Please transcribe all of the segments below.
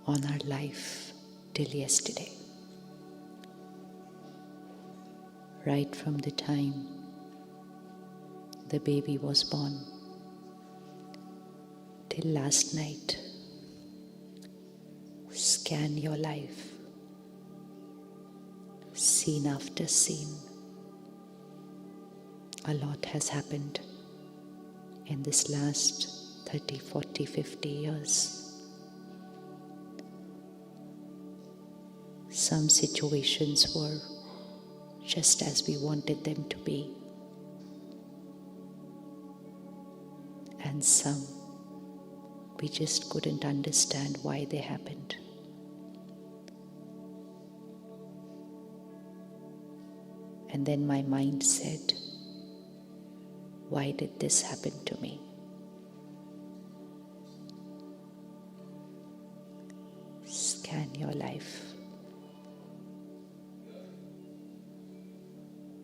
on our life till yesterday. Right from the time the baby was born till last night. Scan your life, scene after scene. A lot has happened in this last 30, 40, 50 years. Some situations were just as we wanted them to be, and some we just couldn't understand why they happened. And then my mind said, why did this happen to me? Scan your life.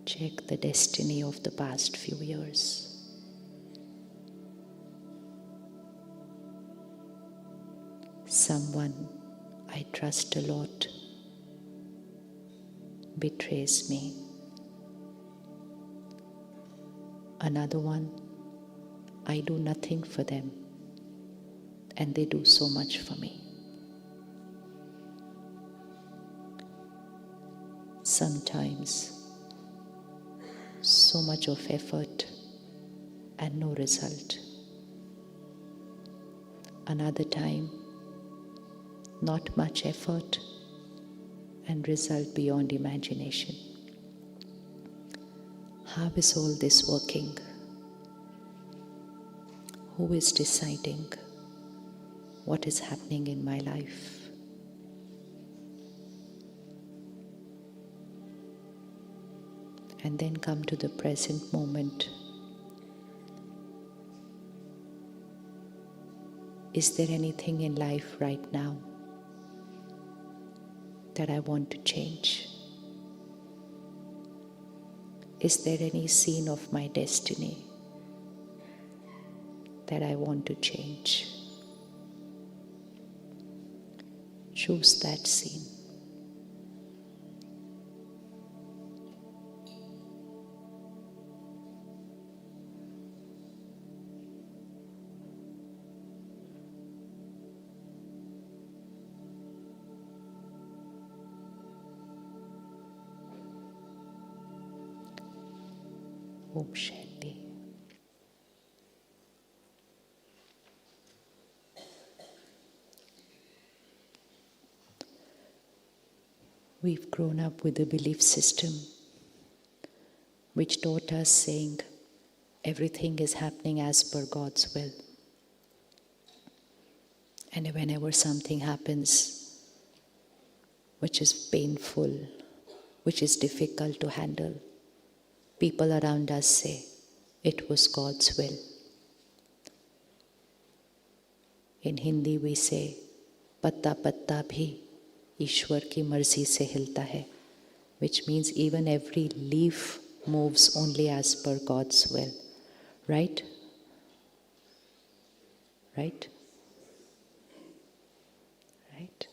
Check the destiny of the past few years. Someone I trust a lot betrays me. Another one, I do nothing for them and they do so much for me. Sometimes so much of effort and no result. Another time, not much effort and result beyond imagination. How is all this working? Who is deciding what is happening in my life? And then come to the present moment. Is there anything in life right now that I want to change? Is there any scene of my destiny that I want to change? Choose that scene. Om Shanti. We've grown up with a belief system which taught us saying everything is happening as per God's will. And whenever something happens which is painful, which is difficult to handle, people around us say, it was God's will. In Hindi we say, patta patta bhi Ishwar ki marzi se hilta hai, which means even every leaf moves only as per God's will. Right? Right? Right?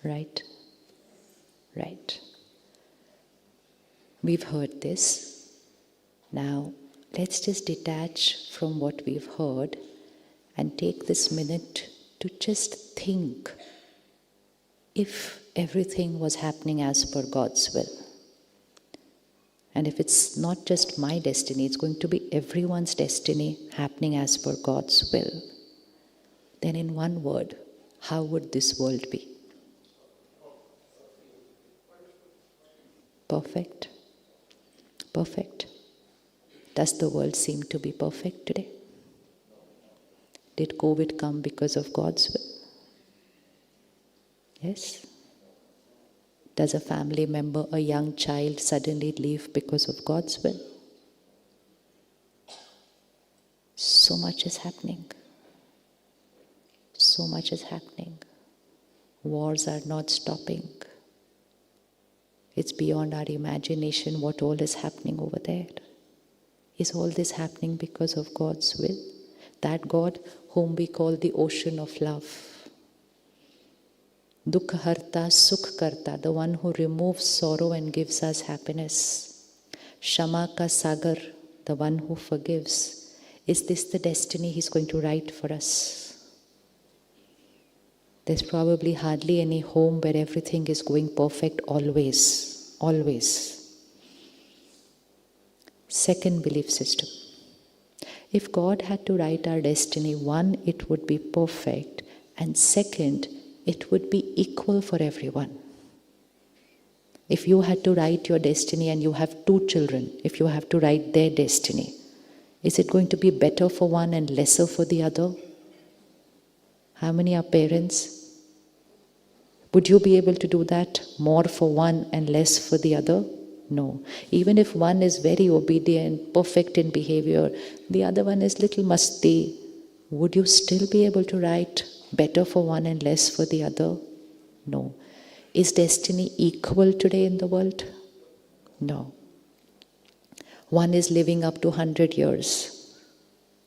Right? Right. We've heard this. Now, let's just detach from what we've heard and take this minute to just think if everything was happening as per God's will. And if it's not just my destiny, it's going to be everyone's destiny happening as per God's will. Then in one word, how would this world be? Perfect? Perfect. Does the world seem to be perfect today? Did COVID come because of God's will? Yes? Does a family member, a young child, suddenly leave because of God's will? So much is happening. So much is happening. Wars are not stopping. It's beyond our imagination what all is happening over there. Is all this happening because of God's will? That God whom we call the ocean of love. Dukha harta, sukh karta, the one who removes sorrow and gives us happiness. Shama ka sagar, the one who forgives. Is this the destiny he's going to write for us? There's probably hardly any home where everything is going perfect always. Always. Second belief system. If God had to write our destiny, one, it would be perfect, and second, it would be equal for everyone. If you had to write your destiny and you have 2 children, if you have to write their destiny, is it going to be better for one and lesser for the other? How many are parents? Would you be able to do that? More for one and less for the other? No. Even if one is very obedient, perfect in behavior, the other one is little masti, would you still be able to write better for one and less for the other? No. Is destiny equal today in the world? No. One is living up to 100 years.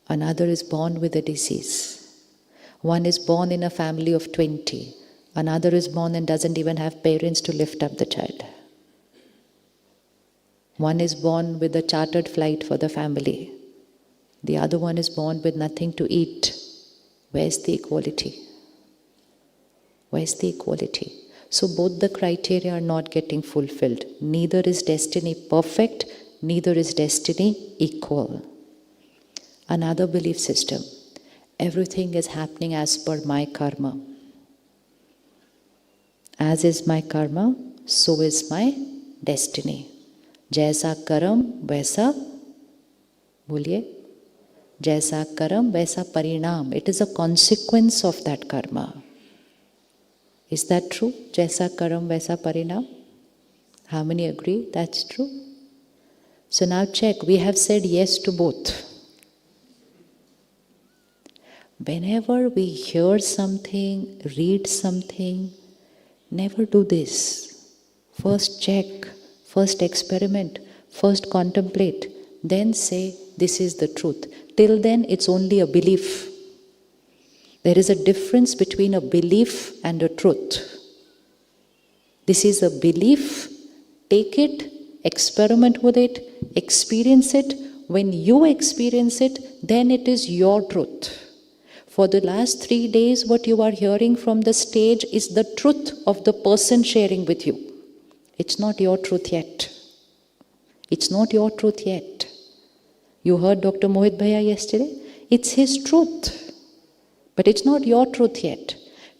Another is born with a disease. One is born in a family of 20. Another is born and doesn't even have parents to lift up the child. One is born with a chartered flight for the family. The other one is born with nothing to eat. Where's the equality? Where's the equality? So both the criteria are not getting fulfilled. Neither is destiny perfect, neither is destiny equal. Another belief system. Everything is happening as per my karma. As is my karma, so is my destiny. Jaisa karam, vaisa, boliye, jaisa karam, vaisa parinam. It is a consequence of that karma. Is that true? Jaisa karam, vaisa parinam? How many agree that's true? So now check, we have said yes to both. Whenever we hear something, read something, never do this. First check, first experiment, first contemplate, then say, this is the truth. Till then, it's only a belief. There is a difference between a belief and a truth. This is a belief. Take it, experiment with it, experience it. When you experience it, then it is your truth. For the last 3 days, what you are hearing from the stage is the truth of the person sharing with you. It's not your truth yet. It's not your truth yet. You heard Dr. Mohit Bhaiya yesterday? It's his truth. But it's not your truth yet.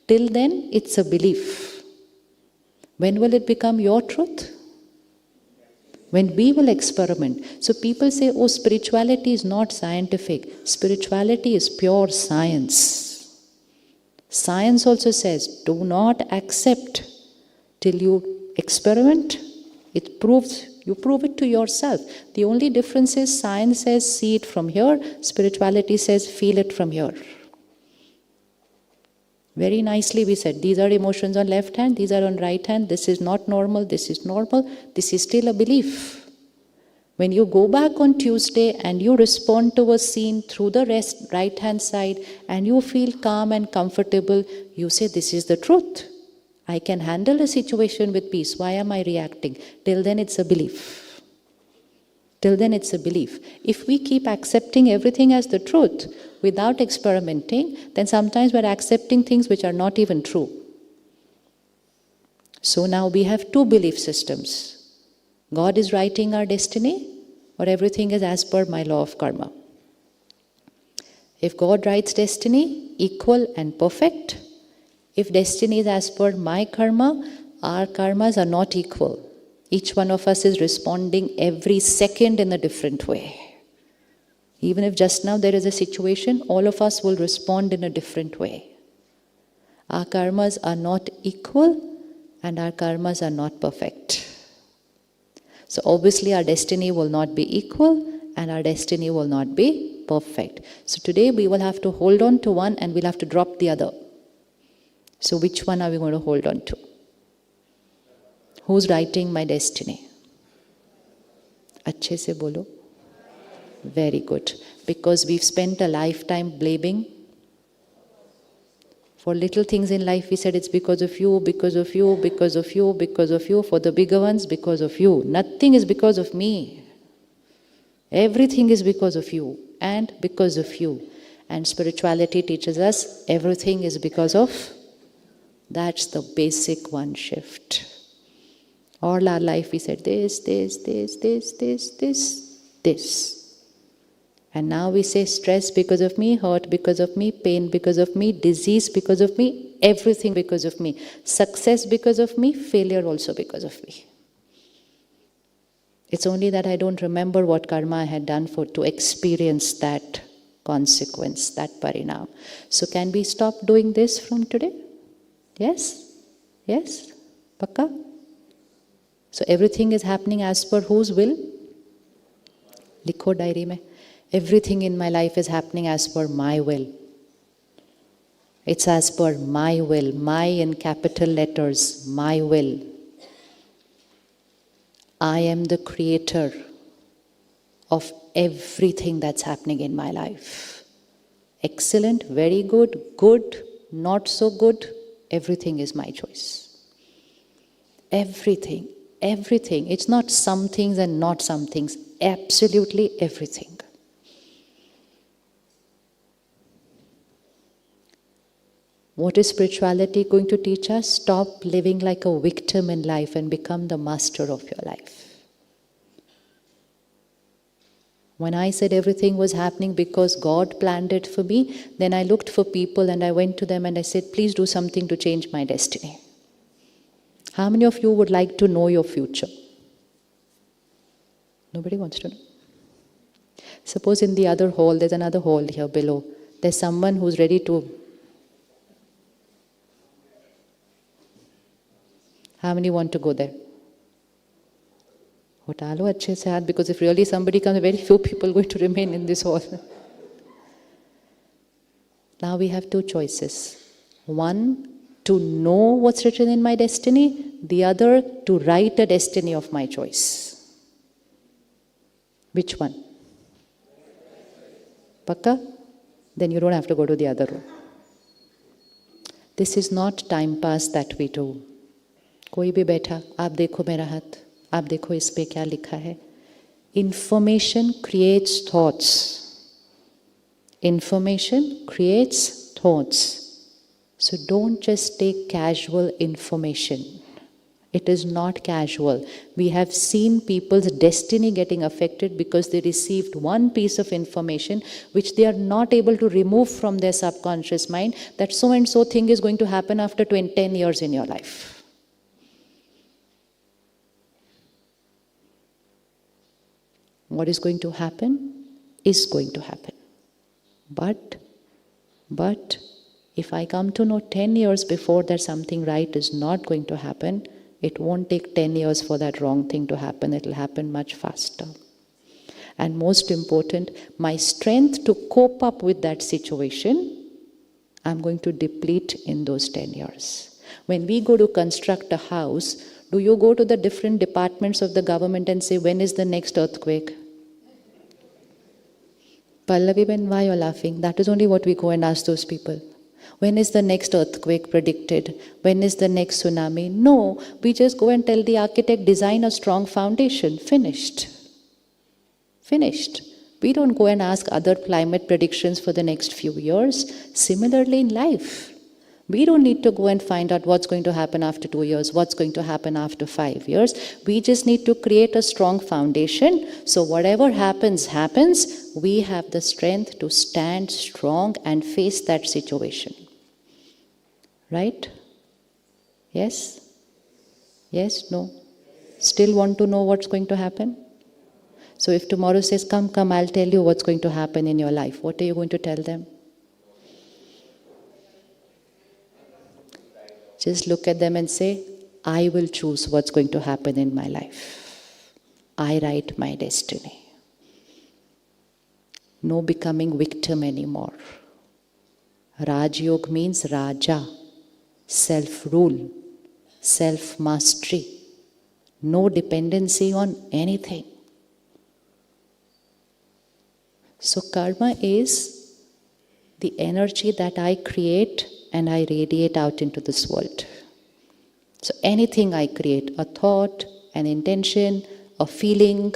Till then, it's a belief. When will it become your truth? When we will experiment. So people say, oh, spirituality is not scientific. Spirituality is pure science. Science also says, do not accept till you experiment. It proves, you prove it to yourself. The only difference is science says, see it from here. Spirituality says, feel it from here. Very nicely we said, these are emotions on left hand, these are on right hand, this is not normal, this is normal, this is still a belief. When you go back on Tuesday and you respond to a scene through the right hand side and you feel calm and comfortable, you say, this is the truth. I can handle a situation with peace. Why am I reacting? Till then it's a belief. Till then it's a belief. If we keep accepting everything as the truth without experimenting, then sometimes we're accepting things which are not even true. So now we have 2 belief systems. God is writing our destiny, or everything is as per my law of karma. If God writes destiny, equal and perfect. If destiny is as per my karma, our karmas are not equal. Each one of us is responding every second in a different way. Even if just now there is a situation, all of us will respond in a different way. Our karmas are not equal and our karmas are not perfect. So obviously our destiny will not be equal and our destiny will not be perfect. So today we will have to hold on to one and we'll have to drop the other. So which one are we going to hold on to? Who's writing my destiny? Achhe se bolo. Very good. Because we've spent a lifetime blaming For little things in life, we said it's because of you, because of you, because of you, because of you. For the bigger ones, because of you. Nothing is because of me. Everything is because of you and because of you. And spirituality teaches us everything is because of. That's the basic one shift. All our life we said this. And now we say stress because of me, hurt because of me, pain because of me, disease because of me, everything because of me. Success because of me, failure also because of me. It's only that I don't remember what karma I had done to experience that consequence, that parinam. So can we stop doing this from today? Yes? Yes? Pakka? So everything is happening as per whose will? Likho diary mein. Everything in my life is happening as per my will. It's as per my will. My in capital letters. My will. I am the creator of everything that's happening in my life. Excellent, very good, good, not so good. Everything is my choice. Everything. Everything. It's not some things and not some things. Absolutely everything. What is spirituality going to teach us? Stop living like a victim in life and become the master of your life. When I said everything was happening because God planned it for me, then I looked for people and I went to them and I said, please do something to change my destiny. How many of you would like to know your future? Nobody wants to know. Suppose in the other hall, there's another hall here below. There's someone who's ready to. How many want to go there? Hotalo achhe se haath, because if really somebody comes, very few people are going to remain in this hall. Now we have two choices. One, to know what's written in my destiny. The other, to write a destiny of my choice. Which one? Pakka? Then you don't have to go to the other room. This is not time pass that we do. कोई भी बैठा, आप देखो मेरा हाथ, आप देखो इस पे क्या लिखा है. Information creates thoughts. Information creates thoughts. So don't just take casual information. It is not casual. We have seen people's destiny getting affected because they received one piece of information which they are not able to remove from their subconscious mind, that so and so thing is going to happen after 10 years in your life. What is going to happen is going to happen. But if I come to know 10 years before that something right is not going to happen, it won't take 10 years for that wrong thing to happen. It will happen much faster. And most important, my strength to cope up with that situation, I'm going to deplete in those 10 years. When we go to construct a house, do you go to the different departments of the government and say, when is the next earthquake? Pallavi Ben, why you're laughing? That is only what we go and ask those people. When is the next earthquake predicted? When is the next tsunami? No, we just go and tell the architect, design a strong foundation. Finished. Finished. We don't go and ask other climate predictions for the next few years. Similarly in life. We don't need to go and find out what's going to happen after 2 years, what's going to happen after 5 years. We just need to create a strong foundation. So whatever happens, happens. We have the strength to stand strong and face that situation. Right? Yes? Yes? No? Still want to know what's going to happen? So if tomorrow says, come, I'll tell you what's going to happen in your life. What are you going to tell them? Just look at them and say, I will choose what's going to happen in my life. I write my destiny. No becoming victim anymore. Raj Yoga means Raja, self-rule, self-mastery. No dependency on anything. So karma is the energy that I create and I radiate out into this world. So anything I create, a thought, an intention, a feeling,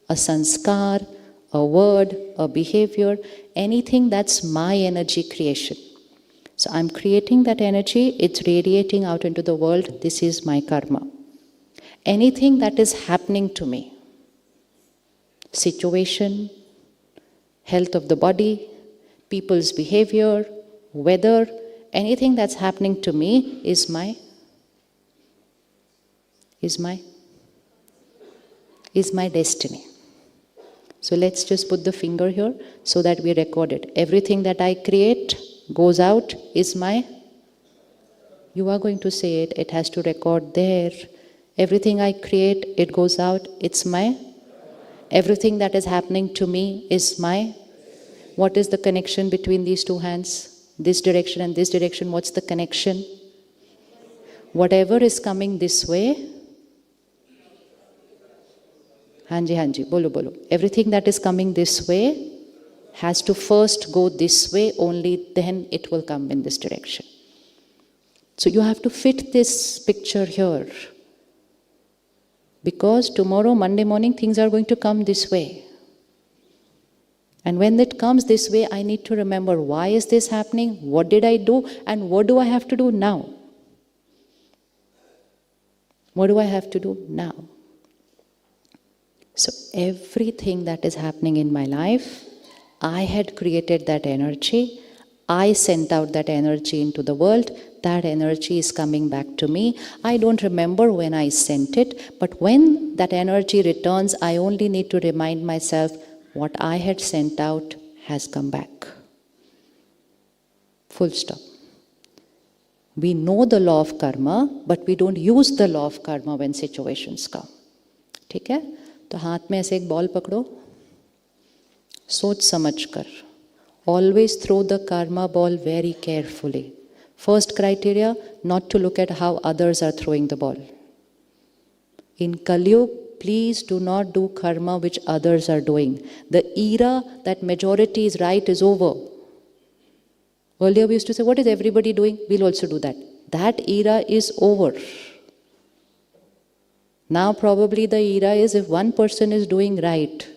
a sanskar, a word, a behavior, anything that's my energy creation. So I'm creating that energy, it's radiating out into the world, this is my karma. Anything that is happening to me, situation, health of the body, people's behavior, weather, anything that's happening to me is my destiny. So let's just put the finger here so that we record it. Everything that I create goes out is my, you are going to say it, it has to record there. Everything I create, it goes out, it's my, everything that is happening to me is my, what is the connection between these two hands? This direction and this direction, what's the connection? Whatever is coming this way, Hanji, bolo. Everything that is coming this way has to first go this way, only then it will come in this direction. So you have to fit this picture here. Because tomorrow, Monday morning, things are going to come this way. And when it comes this way, I need to remember, why is this happening? What did I do? And what do I have to do now? What do I have to do now? So everything that is happening in my life, I had created that energy. I sent out that energy into the world. That energy is coming back to me. I don't remember when I sent it, but when that energy returns, I only need to remind myself what I had sent out has come back. Full stop. We know the law of karma, but we don't use the law of karma when situations come. ठीक है? तो हाथ में ऐसे एक ball पकड़ो, सोच समझ कर. Always throw the karma ball very carefully. First criteria, not to look at how others are throwing the ball. In Kali Yuga, please do not do karma which others are doing. The era that majority is right is over. Earlier we used to say, what is everybody doing? We'll also do that. That era is over. Now probably the era is, if one person is doing right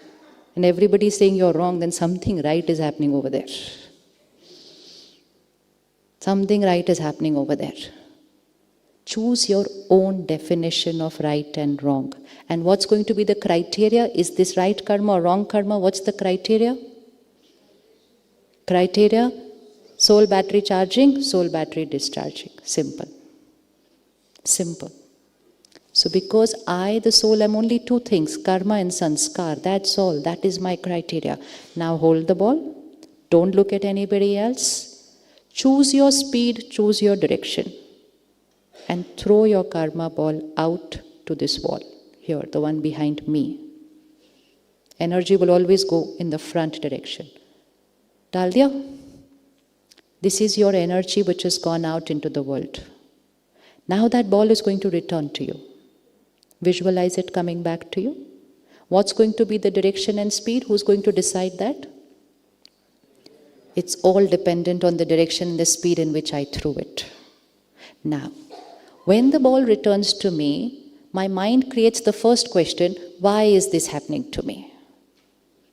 and everybody is saying you're wrong, then something right is happening over there. Something right is happening over there. Choose your own definition of right and wrong. And what's going to be the criteria? Is this right karma or wrong karma? What's the criteria? Criteria? Soul battery charging, soul battery discharging. Simple. Simple. So because I, the soul, am only two things, karma and sanskar, that's all. That is my criteria. Now hold the ball. Don't look at anybody else. Choose your speed, choose your direction. And throw your karma ball out to this wall. Here, the one behind me. Energy will always go in the front direction. Dal diya? This is your energy which has gone out into the world. Now that ball is going to return to you. Visualize it coming back to you. What's going to be the direction and speed? Who's going to decide that? It's all dependent on the direction and the speed in which I threw it. Now, when the ball returns to me, my mind creates the first question, why is this happening to me?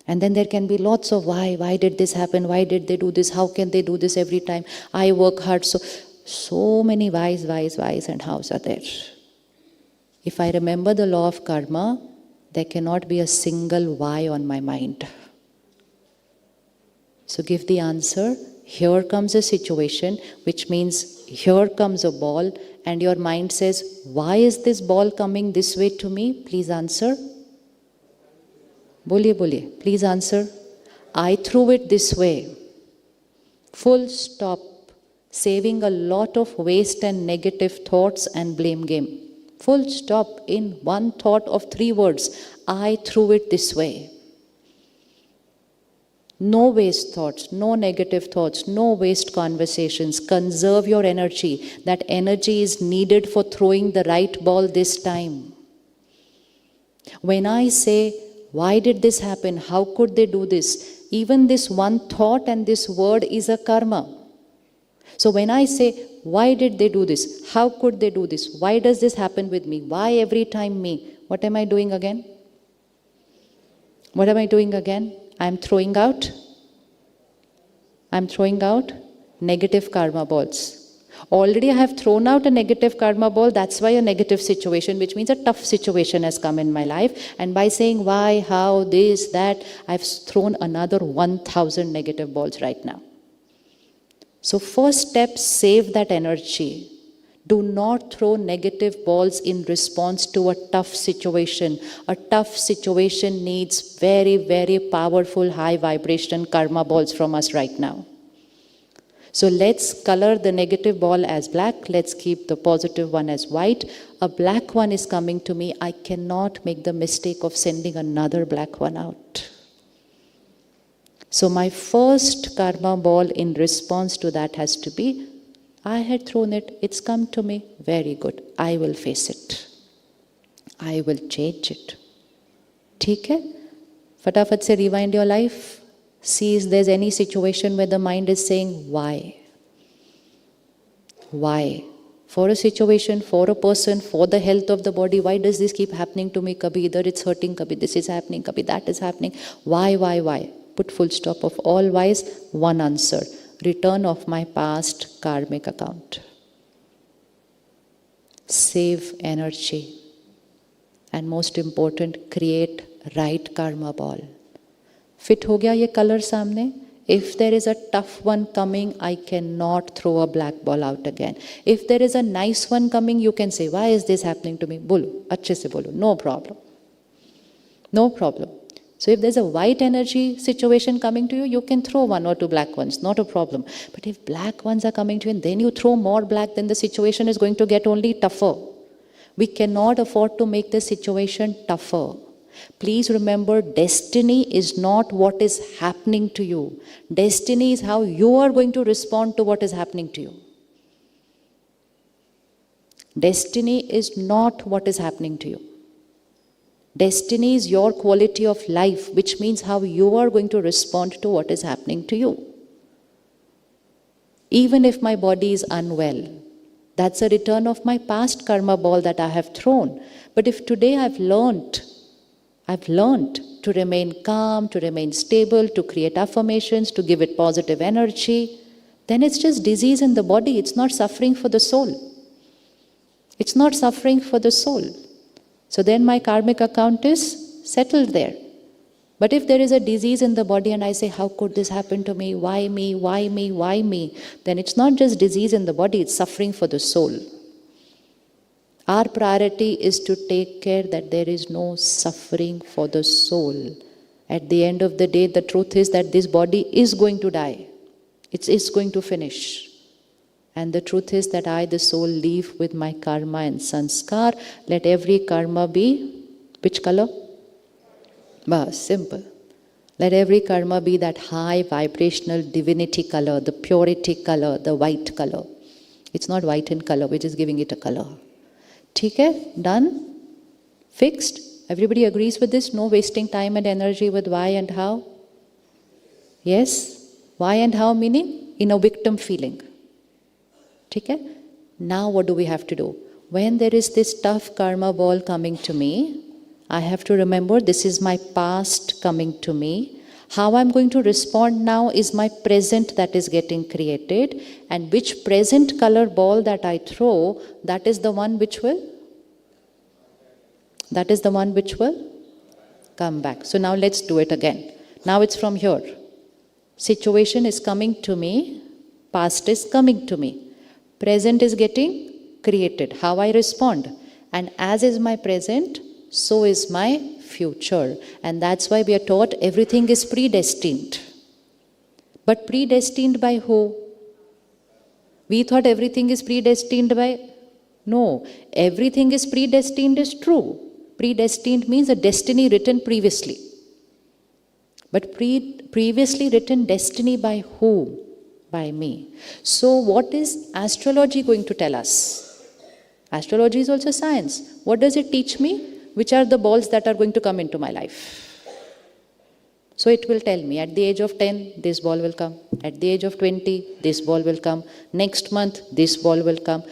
And then there can be lots of why did this happen? Why did they do this? How can they do this every time? I work hard. So many whys and hows are there. If I remember the law of karma, there cannot be a single why on my mind. So give the answer. Here comes a situation, which means here comes a ball, and your mind says, why is this ball coming this way to me? Please answer. Boliye, please answer. I threw it this way. Full stop. Saving a lot of waste and negative thoughts and blame game. Full stop in one thought of 3 words. I threw it this way. No waste thoughts, no negative thoughts, no waste conversations. Conserve your energy. That energy is needed for throwing the right ball this time. When I say, why did this happen? How could they do this? Even this one thought and this word is a karma. So when I say, why did they do this? How could they do this? Why does this happen with me? Why every time me? What am I doing again? What am I doing again? I'm throwing out negative karma balls. Already I have thrown out a negative karma ball, that's why a negative situation, which means a tough situation has come in my life. And by saying why, how, this, that, I've thrown another 1,000 negative balls right now. So first step, save that energy. Do not throw negative balls in response to a tough situation. A tough situation needs very, very powerful, high vibration karma balls from us right now. So let's color the negative ball as black. Let's keep the positive one as white. A black one is coming to me. I cannot make the mistake of sending another black one out. So my first karma ball in response to that has to be, I had thrown it, it's come to me, very good. I will face it. I will change it. ठीक है? फटाफट से rewind your life. See if there's any situation where the mind is saying, why? Why? For a situation, for a person, for the health of the body, why does this keep happening to me? Kabhi either it's hurting, kabhi this is happening, kabhi that is happening. Why? Put full stop of all whys, one answer. Return of my past karmic account. Save energy. And most important, create right karma ball. Fit हो गया ये color सामने? If there is a tough one coming, I cannot throw a black ball out again. If there is a nice one coming, you can say, why is this happening to me? बोलो, अच्छे से बोलो, no problem. No problem. So if there's a white energy situation coming to you, you can throw one or two black ones, not a problem. But if black ones are coming to you and then you throw more black, then the situation is going to get only tougher. We cannot afford to make the situation tougher. Please remember, destiny is not what is happening to you. Destiny is how you are going to respond to what is happening to you. Destiny is not what is happening to you. Destiny is your quality of life, which means how you are going to respond to what is happening to you. Even if my body is unwell, that's a return of my past karma ball that I have thrown. But if today I've learned to remain calm, to remain stable, to create affirmations, to give it positive energy, then it's just disease in the body. It's not suffering for the soul. It's not suffering for the soul. So then my karmic account is settled there. But if there is a disease in the body and I say, how could this happen to me? Why me? Why me? Why me? Then it's not just disease in the body, it's suffering for the soul. Our priority is to take care that there is no suffering for the soul. At the end of the day, the truth is that this body is going to die. It is going to finish. And the truth is that I, the soul, live with my karma and sanskar. Let every karma be, which color? Simple. Let every karma be that high vibrational divinity color, the purity color, the white color. It's not white in color, we're just giving it a color. ठीक है? Done? Fixed? Everybody agrees with this? No wasting time and energy with why and how? Yes? Why and how meaning? In a victim feeling. ठीक है? Now what do we have to do? When there is this tough karma ball coming to me, I have to remember this is my past coming to me. How I'm going to respond now is my present that is getting created, and which present color ball that I throw, that is the one which will come back. So now let's do it again. Now it's from here. Situation is coming to me, past is coming to me. Present is getting created. How I respond. And as is my present, so is my future. And that's why we are taught everything is predestined. But predestined by who? We thought everything is predestined by... No, everything is predestined is true. Predestined means a destiny written previously. But previously written destiny by who? By me. So what is astrology going to tell us? Astrology is also science. What does it teach me? Which are the balls that are going to come into my life? So it will tell me at the age of 10, this ball will come. At the age of 20, this ball will come. Next month, this ball will come.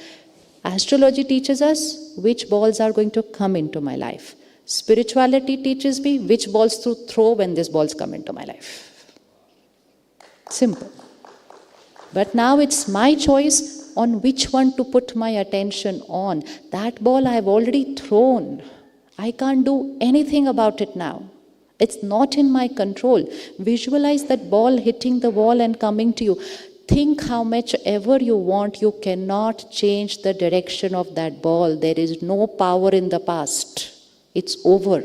Astrology teaches us which balls are going to come into my life. Spirituality teaches me which balls to throw when these balls come into my life. Simple. But now it's my choice on which one to put my attention on. That ball I have already thrown. I can't do anything about it now. It's not in my control. Visualize that ball hitting the wall and coming to you. Think how much ever you want, you cannot change the direction of that ball. There is no power in the past. It's over.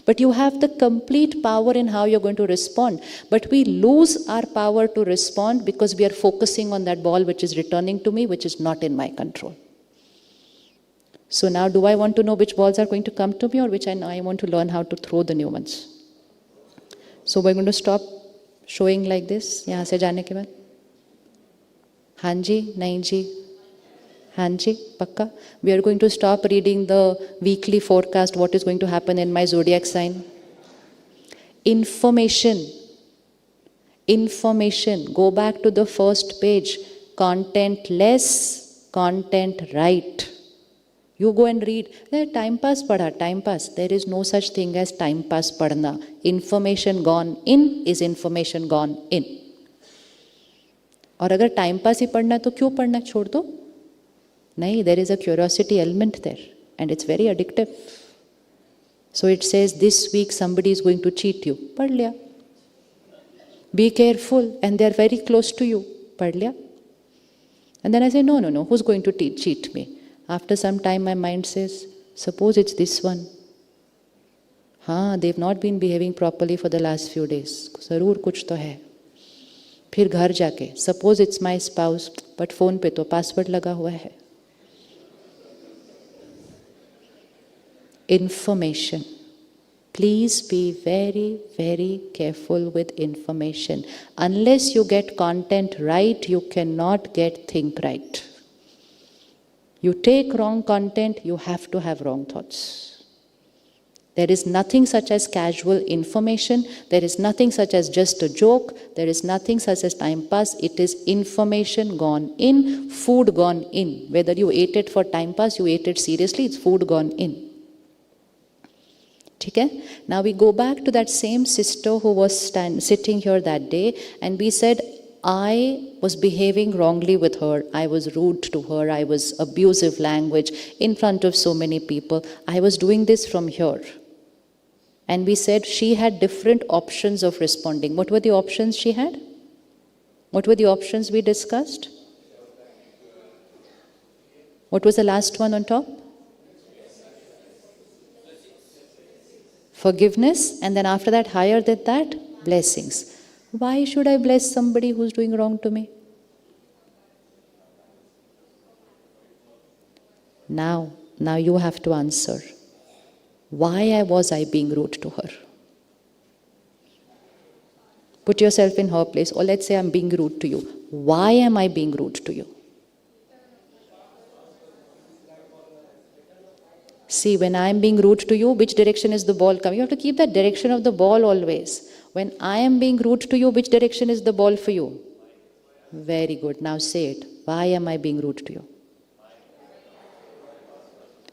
But you have the complete power in how you're going to respond. But we lose our power to respond because we are focusing on that ball which is returning to me, which is not in my control. So now do I want to know which balls are going to come to me or which I want to learn how to throw the new ones? So we're going to stop showing like this. यहाँ से जाने के बाद हाँ जी नहीं जी हाँ जी पक्का. We are going to stop reading the weekly forecast, what is going to happen in my zodiac sign. Information. Go back to the first page. Content less, content right. You go and read. Time pass padha, time pass. There is no such thing as time pass padhna. Information gone in is information gone in. और अगर time pass ही पढ़ना है तो क्यों पढ़ना, छोड़ दो. नहीं, there is a curiosity element there and it's very addictive. So it says this week somebody is going to cheat you. पढ़ लिया. Be careful and they are very close to you. पढ़ लिया. And then I say no, who's going to cheat me? After some time my mind says, suppose it's this one. They've not been behaving properly for the last few days. ज़रूर कुछ तो है. फिर घर जाके, suppose it's my spouse, but phone पे तो password लगा हुआ है. Information. Please be very, very careful with information. Unless you get content right, you cannot get think right. You take wrong content, you have to have wrong thoughts. There is nothing such as casual information. There is nothing such as just a joke. There is nothing such as time pass. It is information gone in, food gone in. Whether you ate it for time pass, you ate it seriously, it's food gone in. Okay? Now we go back to that same sister who was sitting here that day, and we said, I was behaving wrongly with her. I was rude to her. I was abusive language in front of so many people. I was doing this from here. And we said she had different options of responding. What were the options she had? What were the options we discussed? What was the last one on top? Forgiveness. And then after that, higher than that, blessings. Why should I bless somebody who's doing wrong to me? Now you have to answer. Why was I being rude to her? Put yourself in her place. Or let's say I'm being rude to you. Why am I being rude to you? See, when I'm being rude to you, which direction is the ball coming? You have to keep that direction of the ball always. When I am being rude to you, which direction is the ball for you? Very good. Now say it. Why am I being rude to you?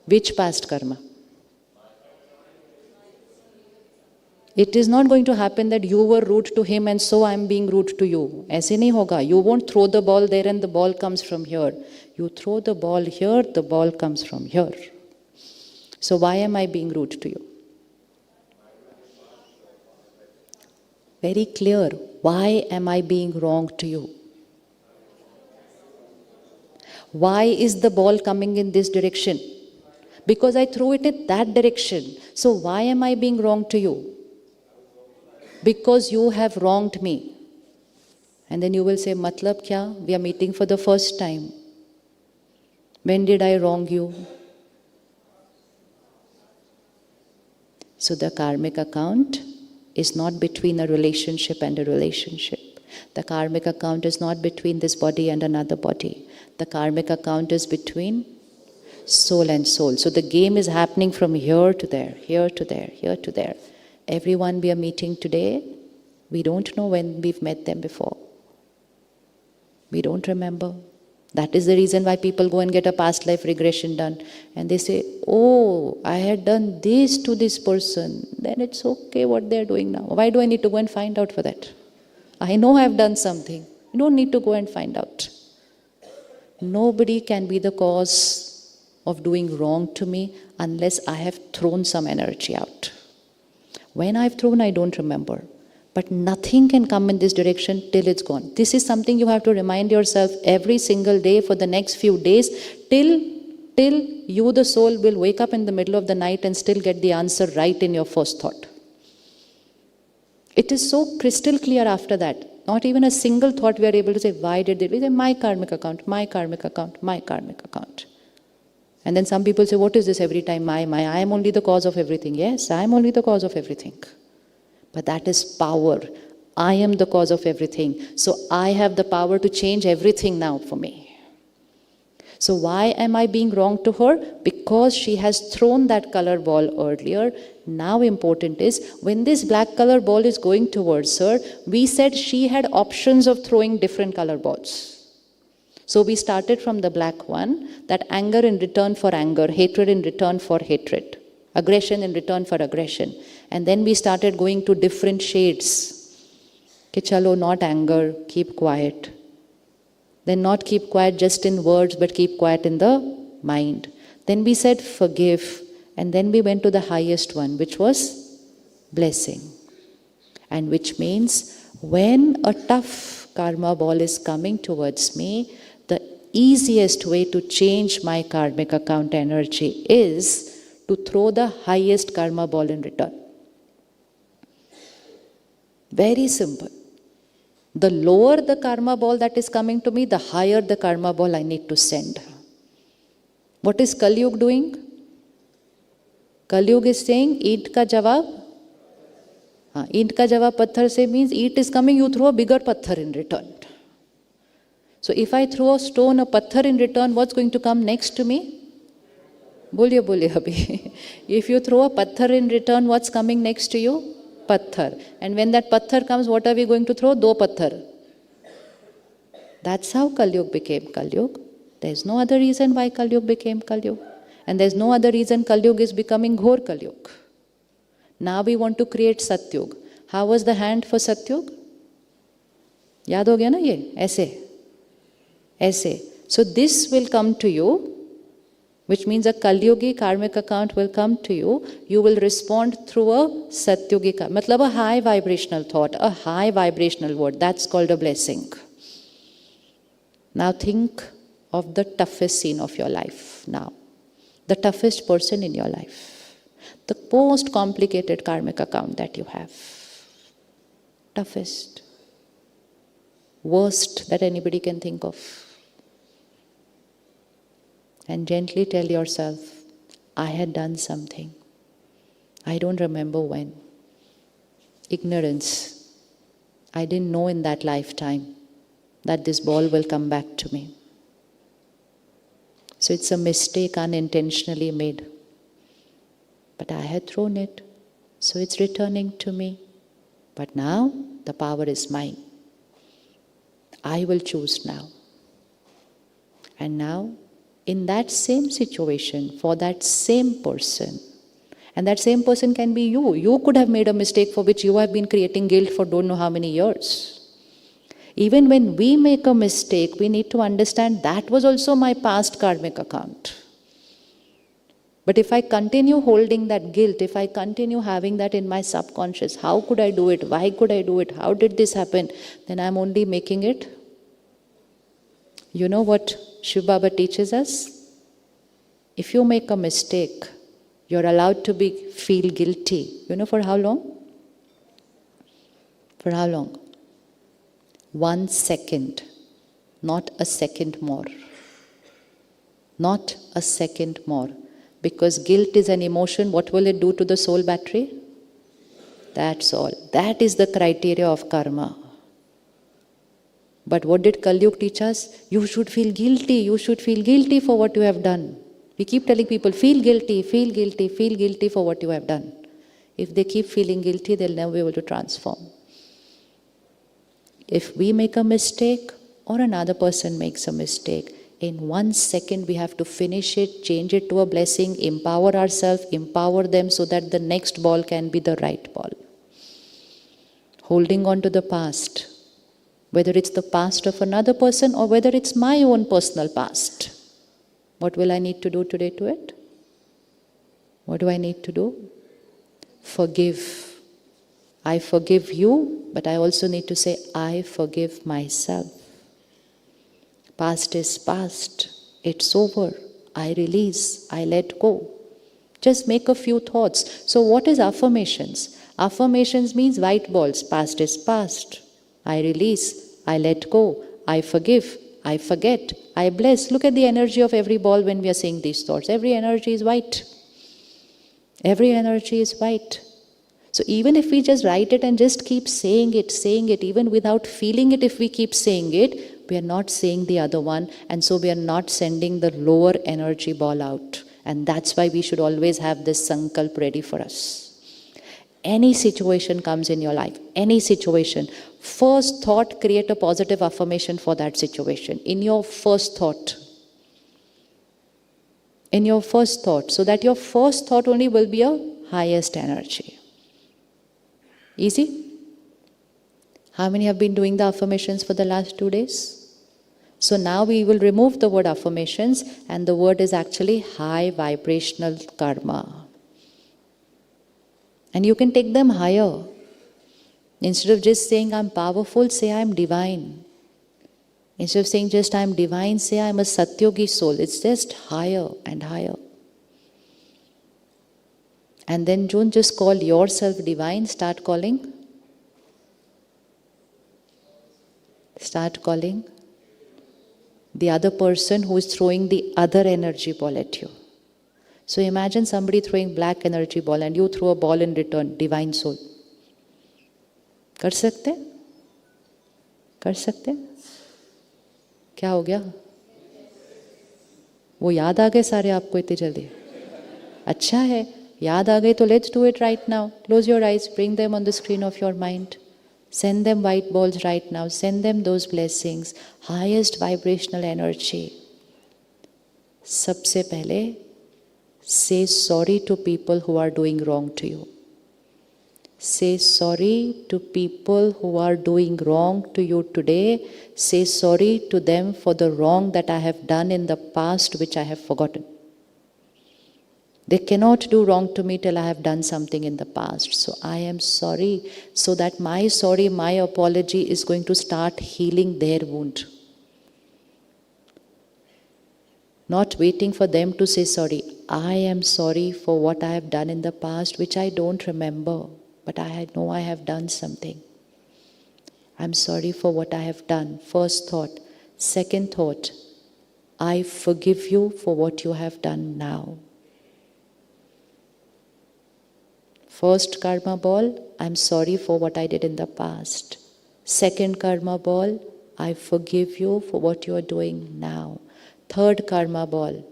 Which past karma? It is not going to happen that you were rude to him and so I am being rude to you. ऐसे नहीं होगा. You won't throw the ball there and the ball comes from here. You throw the ball here, the ball comes from here. So why am I being rude to you? Very clear. Why am I being wrong to you? Why is the ball coming in this direction? Because I threw it in that direction. So why am I being wrong to you? Because you have wronged me. And then you will say, Matlab kya? We are meeting for the first time. When did I wrong you? So the karmic account is not between a relationship and a relationship. The karmic account is not between this body and another body. The karmic account is between soul and soul. So the game is happening from here to there, here to there, here to there. Everyone we are meeting today, We don't know when we've met them before. We don't remember. That is the reason why people go and get a past life regression done. And they say, oh, I had done this to this person. Then it's okay what they're doing now. Why do I need to go and find out for that? I know I've done something. You don't need to go and find out. Nobody can be the cause of doing wrong to me unless I have thrown some energy out. When I've thrown, I don't remember. But nothing can come in this direction till it's gone. This is something you have to remind yourself every single day for the next few days till you, the soul, will wake up in the middle of the night and still get the answer right in your first thought. It is so crystal clear after that. Not even a single thought we are able to say, why did they? We say, my karmic account, my karmic account, my karmic account. And then some people say, what is this every time, my, I am only the cause of everything. Yes, I am only the cause of everything. But that is power. I am the cause of everything. So I have the power to change everything now for me. So why am I being wrong to her? Because she has thrown that color ball earlier. Now important is, when this black color ball is going towards her, we said she had options of throwing different color balls. So we started from the black one, that anger in return for anger, hatred in return for hatred, aggression in return for aggression. And then we started going to different shades. Ki chalo, not anger, keep quiet. Then not keep quiet just in words, but keep quiet in the mind. Then we said forgive. And then we went to the highest one, which was blessing. And which means when a tough karma ball is coming towards me, the easiest way to change my karmic account energy is to throw the highest karma ball in return. Very simple. The lower the karma ball that is coming to me, the higher the karma ball I need to send. What is Kali Yuga doing? Kali Yuga is saying, eat ka jawab. Eat ka jawab patthar se means eat is coming, you throw a bigger patthar in return. So if I throw a stone, a patthar in return, what's going to come next to me? Boliye abhi. If you throw a patthar in return, what's coming next to you? Patthar. And when that patthar comes, what are we going to throw? Do patthar. That's how Kali Yuga became Kali Yuga. There's no other reason why Kali Yuga became Kali Yuga. And there's no other reason Kali Yuga is becoming Ghor Kali Yuga. Now we want to create Satyug. How was the hand for Satyug? Yaad ho gaya na ye? Aise. So this will come to you, which means a Kali Yugi karmic account will come to you. You will respond through a Satyugi karma. Matlab a high vibrational thought, a high vibrational word. That's called a blessing. Now think of the toughest scene of your life now. The toughest person in your life. The most complicated karmic account that you have. Toughest. Worst that anybody can think of. And gently tell yourself, I had done something. I don't remember when. Ignorance. I didn't know in that lifetime that this ball will come back to me. So it's a mistake unintentionally made. But I had thrown it, so it's returning to me. But now the power is mine. I will choose now. And now, in that same situation, for that same person, and that same person can be you. You could have made a mistake for which you have been creating guilt for don't know how many years. Even when we make a mistake, we need to understand that was also my past karmic account. But if I continue holding that guilt, if I continue having that in my subconscious, how could I do it? Why could I do it? How did this happen? Then I'm only making it. You know what Shiv Baba teaches us? If you make a mistake, you're allowed to feel guilty. You know for how long? For how long? 1 second, not a second more. Not a second more. Because guilt is an emotion, what will it do to the soul battery? That's all. That is the criteria of karma. But what did Kali Yuga teach us? You should feel guilty. You should feel guilty for what you have done. We keep telling people, feel guilty, feel guilty, feel guilty for what you have done. If they keep feeling guilty, they'll never be able to transform. if we make a mistake or another person makes a mistake, in 1 second we have to finish it, change it to a blessing, empower ourselves, empower them so that the next ball can be the right ball. Holding on to the past, whether it's the past of another person or whether it's my own personal past. What will I need to do today to it? What do I need to do? Forgive. I forgive you, but I also need to say, I forgive myself. Past is past. It's over. I release. I let go. Just make a few thoughts. So what is affirmations? Affirmations means white balls. Past is past. I release. I let go. I forgive. I forget. I bless. Look at the energy of every ball when we are saying these thoughts. Every energy is white. Every energy is white. So even if we just write it and just keep saying it, even without feeling it, if we keep saying it, we are not saying the other one, and so we are not sending the lower energy ball out. And that's why we should always have this sankalp ready for us. Any situation comes in your life, any situation, first thought, create a positive affirmation for that situation. In your first thought. In your first thought, so that your first thought only will be a highest energy. Easy? How many have been doing the affirmations for the last 2 days? So now we will remove the word affirmations, and the word is actually high vibrational karma. And you can take them higher. Instead of just saying I'm powerful, say I'm divine. Instead of saying just I'm divine, say I'm a Satyogi soul. It's just higher and higher. And then don't just call yourself divine, start calling the other person who is throwing the other energy ball at you. So imagine somebody throwing black energy ball and you throw a ball in return, divine soul. कर सकते? कर सकते? क्या हो गया? वो याद आ गए सारे आपको इतनी जल्दी? अच्छा है, याद आ गई तो let's do it right now. Close your eyes, bring them on the screen of your mind. Send them white balls right now. Send them those blessings. Highest vibrational energy. सबसे पहले, say sorry to people who are doing wrong to you. Say sorry to people who are doing wrong to you today. Say sorry to them for the wrong that I have done in the past which I have forgotten. They cannot do wrong to me till I have done something in the past. So I am sorry, so that my sorry, my apology is going to start healing their wound. Not waiting for them to say sorry. I am sorry for what I have done in the past which I don't remember. But I know I have done something. I'm sorry for what I have done. First thought. Second thought, I forgive you for what you have done now. First karma ball, I'm sorry for what I did in the past. Second karma ball, I forgive you for what you are doing now. Third karma ball,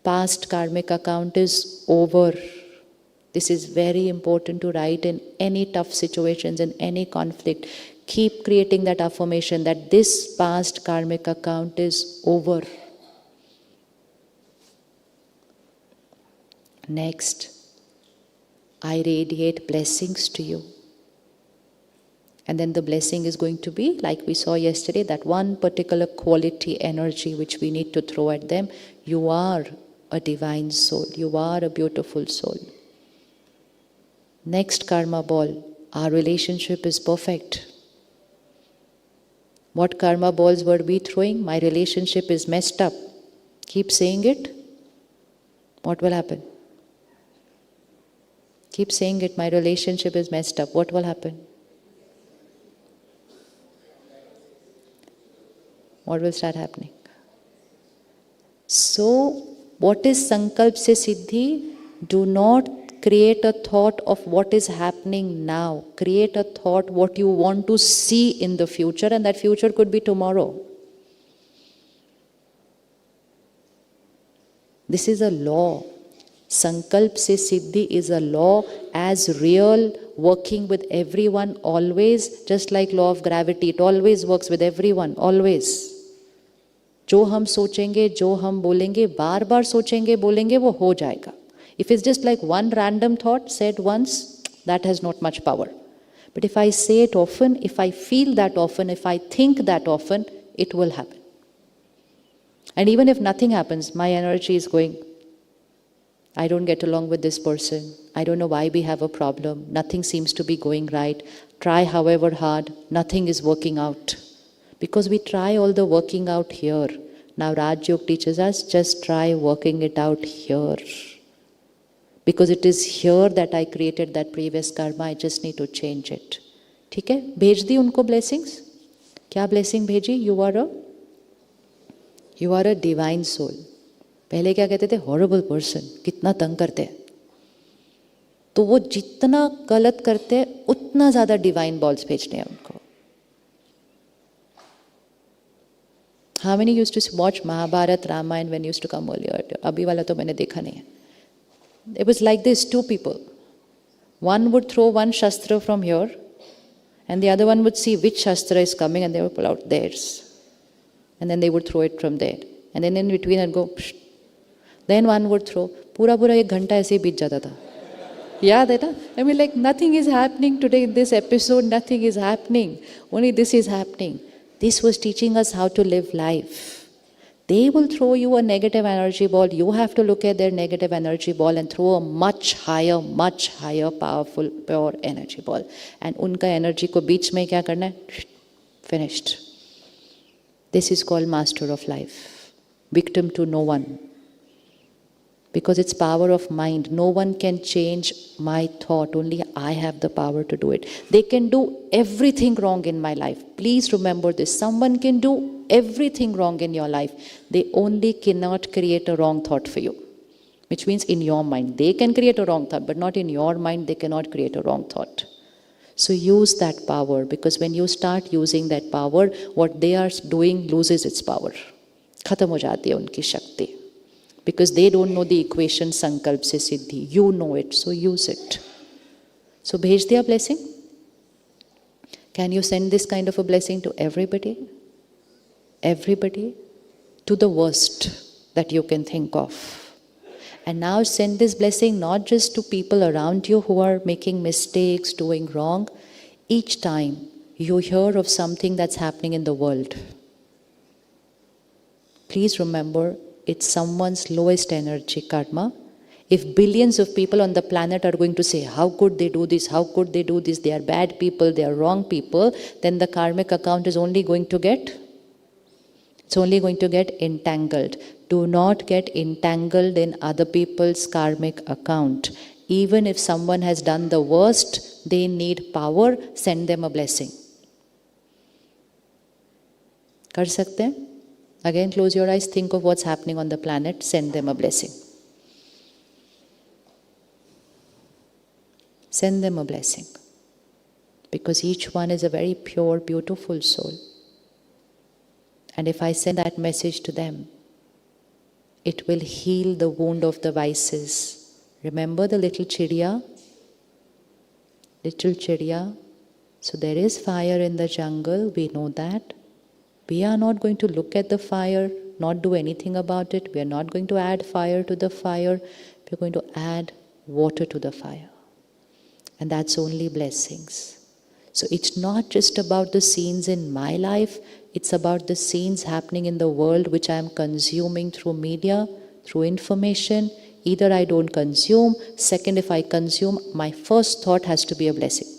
past karmic account is over. This is very important to write in any tough situations, in any conflict. Keep creating that affirmation that this past karmic account is over. Next, I radiate blessings to you. And then the blessing is going to be, like we saw yesterday, that one particular quality, energy which we need to throw at them. You are a divine soul. You are a beautiful soul. Next karma ball, our relationship is perfect. What karma balls were we throwing? My relationship is messed up. Keep saying it. What will happen? Keep saying it, my relationship is messed up. What will happen? What will start happening? So, what is Sankalp se Siddhi? Do not create a thought of what is happening now. Create a thought what you want to see in the future, and that future could be tomorrow. This is a law. Sankalp se Siddhi is a law as real working with everyone always, just like law of gravity, it always works with everyone, always. जो हम सोचेंगे, जो हम बोलेंगे, बार बार सोचेंगे, बोलेंगे, वो हो जाएगा. If it's just like one random thought said once, that has not much power. But if I say it often, if I feel that often, if I think that often, it will happen. And even if nothing happens, my energy is going, I don't get along with this person. I don't know why we have a problem. Nothing seems to be going right. Try however hard, nothing is working out. Because we try all the working out here. Now Raj Yoga teaches us, just try working it out here. Because it is here that I created that previous karma, I just need to change it. ठीक है? भेज दी उनको blessings? क्या blessing भेजी? You are a divine soul. पहले क्या कहते थे? Horrible person. कितना तंग करते हैं. तो वो जितना गलत करते हैं, उतना ज़्यादा divine balls भेजने हैं उनको. How many used to watch Mahabharata, Ramayana when used to come earlier? अभी वाला तो मैंने देखा नहीं है. It was like this, two people. One would throw one shastra from here, and the other one would see which shastra is coming, and they would pull out theirs. And then they would throw it from there. And then in between I'd go, psh. Then one would throw. पूरा 1 घंटा ऐसे ही बीत जाता था. याद है ना? I mean, like, nothing is happening today in this episode, nothing is happening. Only this is happening. This was teaching us how to live life. They will throw you a negative energy ball. You have to look at their negative energy ball and throw a much higher, powerful, pure energy ball. And unka energy ko beech mein kya karna hai? Finished. This is called master of life. Victim to no one. Because it's power of mind. No one can change my thought. Only I have the power to do it. They can do everything wrong in my life. Please remember this. Someone can do everything wrong in your life. They only cannot create a wrong thought for you. Which means in your mind. They can create a wrong thought, but not in your mind. They cannot create a wrong thought. So use that power. Because when you start using that power, what they are doing loses its power. Khatam ho jati hai unki shakti. Because they don't know the equation sankalp se siddhi. You know it, so use it. So bhej diya blessing? Can you send this kind of a blessing to everybody? Everybody? To the worst that you can think of. And now send this blessing not just to people around you who are making mistakes, doing wrong. Each time you hear of something that's happening in the world, please remember, it's someone's lowest energy karma. If billions of people on the planet are going to say, how could they do this? How could they do this? They are bad people, they are wrong people. Then the karmic account is only going to get, it's only going to get entangled. Do not get entangled in other people's karmic account. Even if someone has done the worst, they need power, send them a blessing. Kar sakte hain? Again, close your eyes, think of what's happening on the planet, send them a blessing. Send them a blessing. Because each one is a very pure, beautiful soul. And if I send that message to them, it will heal the wound of the vices. Remember the little chidiya? Little chidiya. So there is fire in the jungle, we know that. We are not going to look at the fire, not do anything about it. We are not going to add fire to the fire. We are going to add water to the fire. And that's only blessings. So it's not just about the scenes in my life. It's about the scenes happening in the world which I am consuming through media, through information. Either I don't consume. Second, if I consume, my first thought has to be a blessing.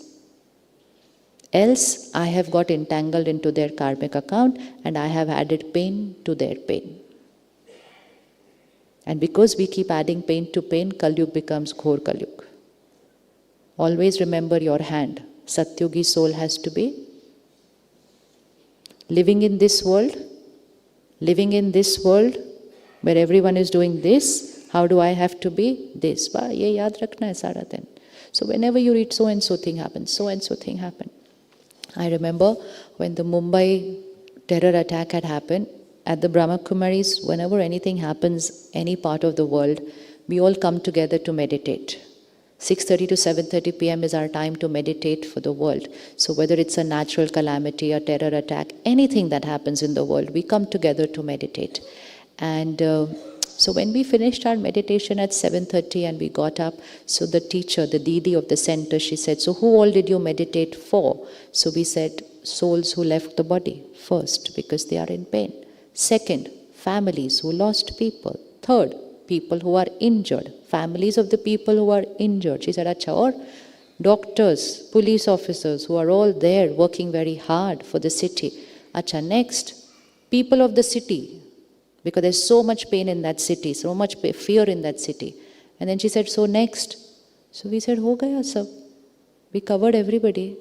Else, I have got entangled into their karmic account and I have added pain to their pain. And because we keep adding pain to pain, Kalyug becomes Ghor Kalyug. Always remember your hand. Satyugi soul has to be living in this world where everyone is doing this. How do I have to be? This. Ye yaad rakhna hai sara din. So whenever you read so and so thing happens, so and so thing happened. I remember when the Mumbai terror attack had happened, at the Brahma Kumaris, whenever anything happens, any part of the world, we all come together to meditate. 6:30 to 7:30 p.m. is our time to meditate for the world. So whether it's a natural calamity, a terror attack, anything that happens in the world, we come together to meditate. And so when we finished our meditation at 7:30 and we got up, so the teacher, the Didi of the center, she said, so who all did you meditate for? So we said, souls who left the body first because they are in pain. Second, families who lost people. Third, people who are injured, families of the people who are injured. She said, acha, or doctors, police officers who are all there working very hard for the city. Acha, next, people of the city, because there's so much pain in that city, so much fear in that city. And then she said, so next. So we said, ho gaya sab. We covered everybody.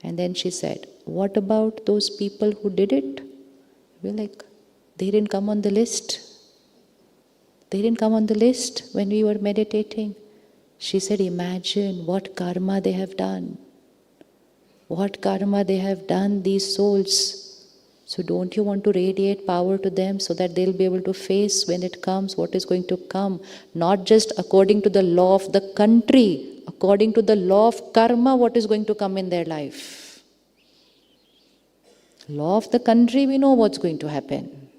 And then she said, what about those people who did it? We're like, they didn't come on the list. They didn't come on the list when we were meditating. She said, imagine what karma they have done. What karma they have done, these souls. So don't you want to radiate power to them so that they'll be able to face when it comes, what is going to come? Not just according to the law of the country, according to the law of karma, what is going to come in their life. Law of the country, we know what's going to happen.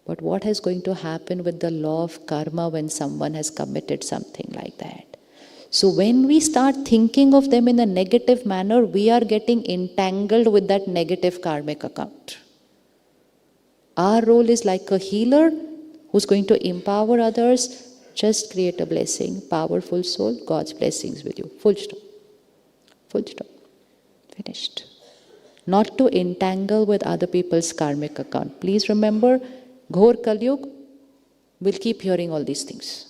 But what is going to happen with the law of karma when someone has committed something like that? So when we start thinking of them in a negative manner, we are getting entangled with that negative karmic account. Our role is like a healer who's going to empower others. Just create a blessing. Powerful soul, God's blessings with you. Full stop. Full stop. Finished. Not to entangle with other people's karmic account. Please remember, Ghor Kalyug will keep hearing all these things.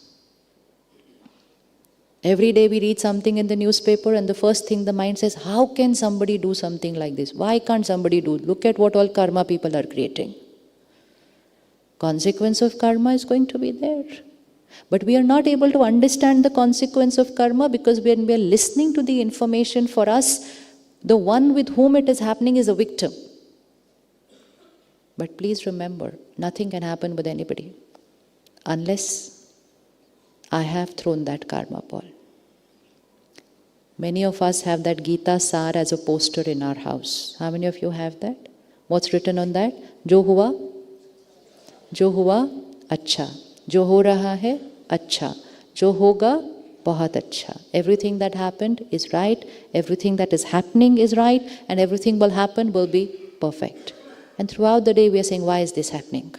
Every day we read something in the newspaper and the first thing the mind says, how can somebody do something like this? Why can't somebody do? Look at what all karma people are creating. Consequence of karma is going to be there. But we are not able to understand the consequence of karma because when we are listening to the information, for us, the one with whom it is happening is a victim. But please remember, nothing can happen with anybody unless I have thrown that karma ball. Many of us have that Gita Sar as a poster in our house. How many of you have that? What's written on that? Jo hua, acha. Jo ho raha hai, acha. Jo hoga, bahut acha. Everything that happened is right, everything that is happening is right, and everything will happen will be perfect. And throughout the day we are saying, why is this happening?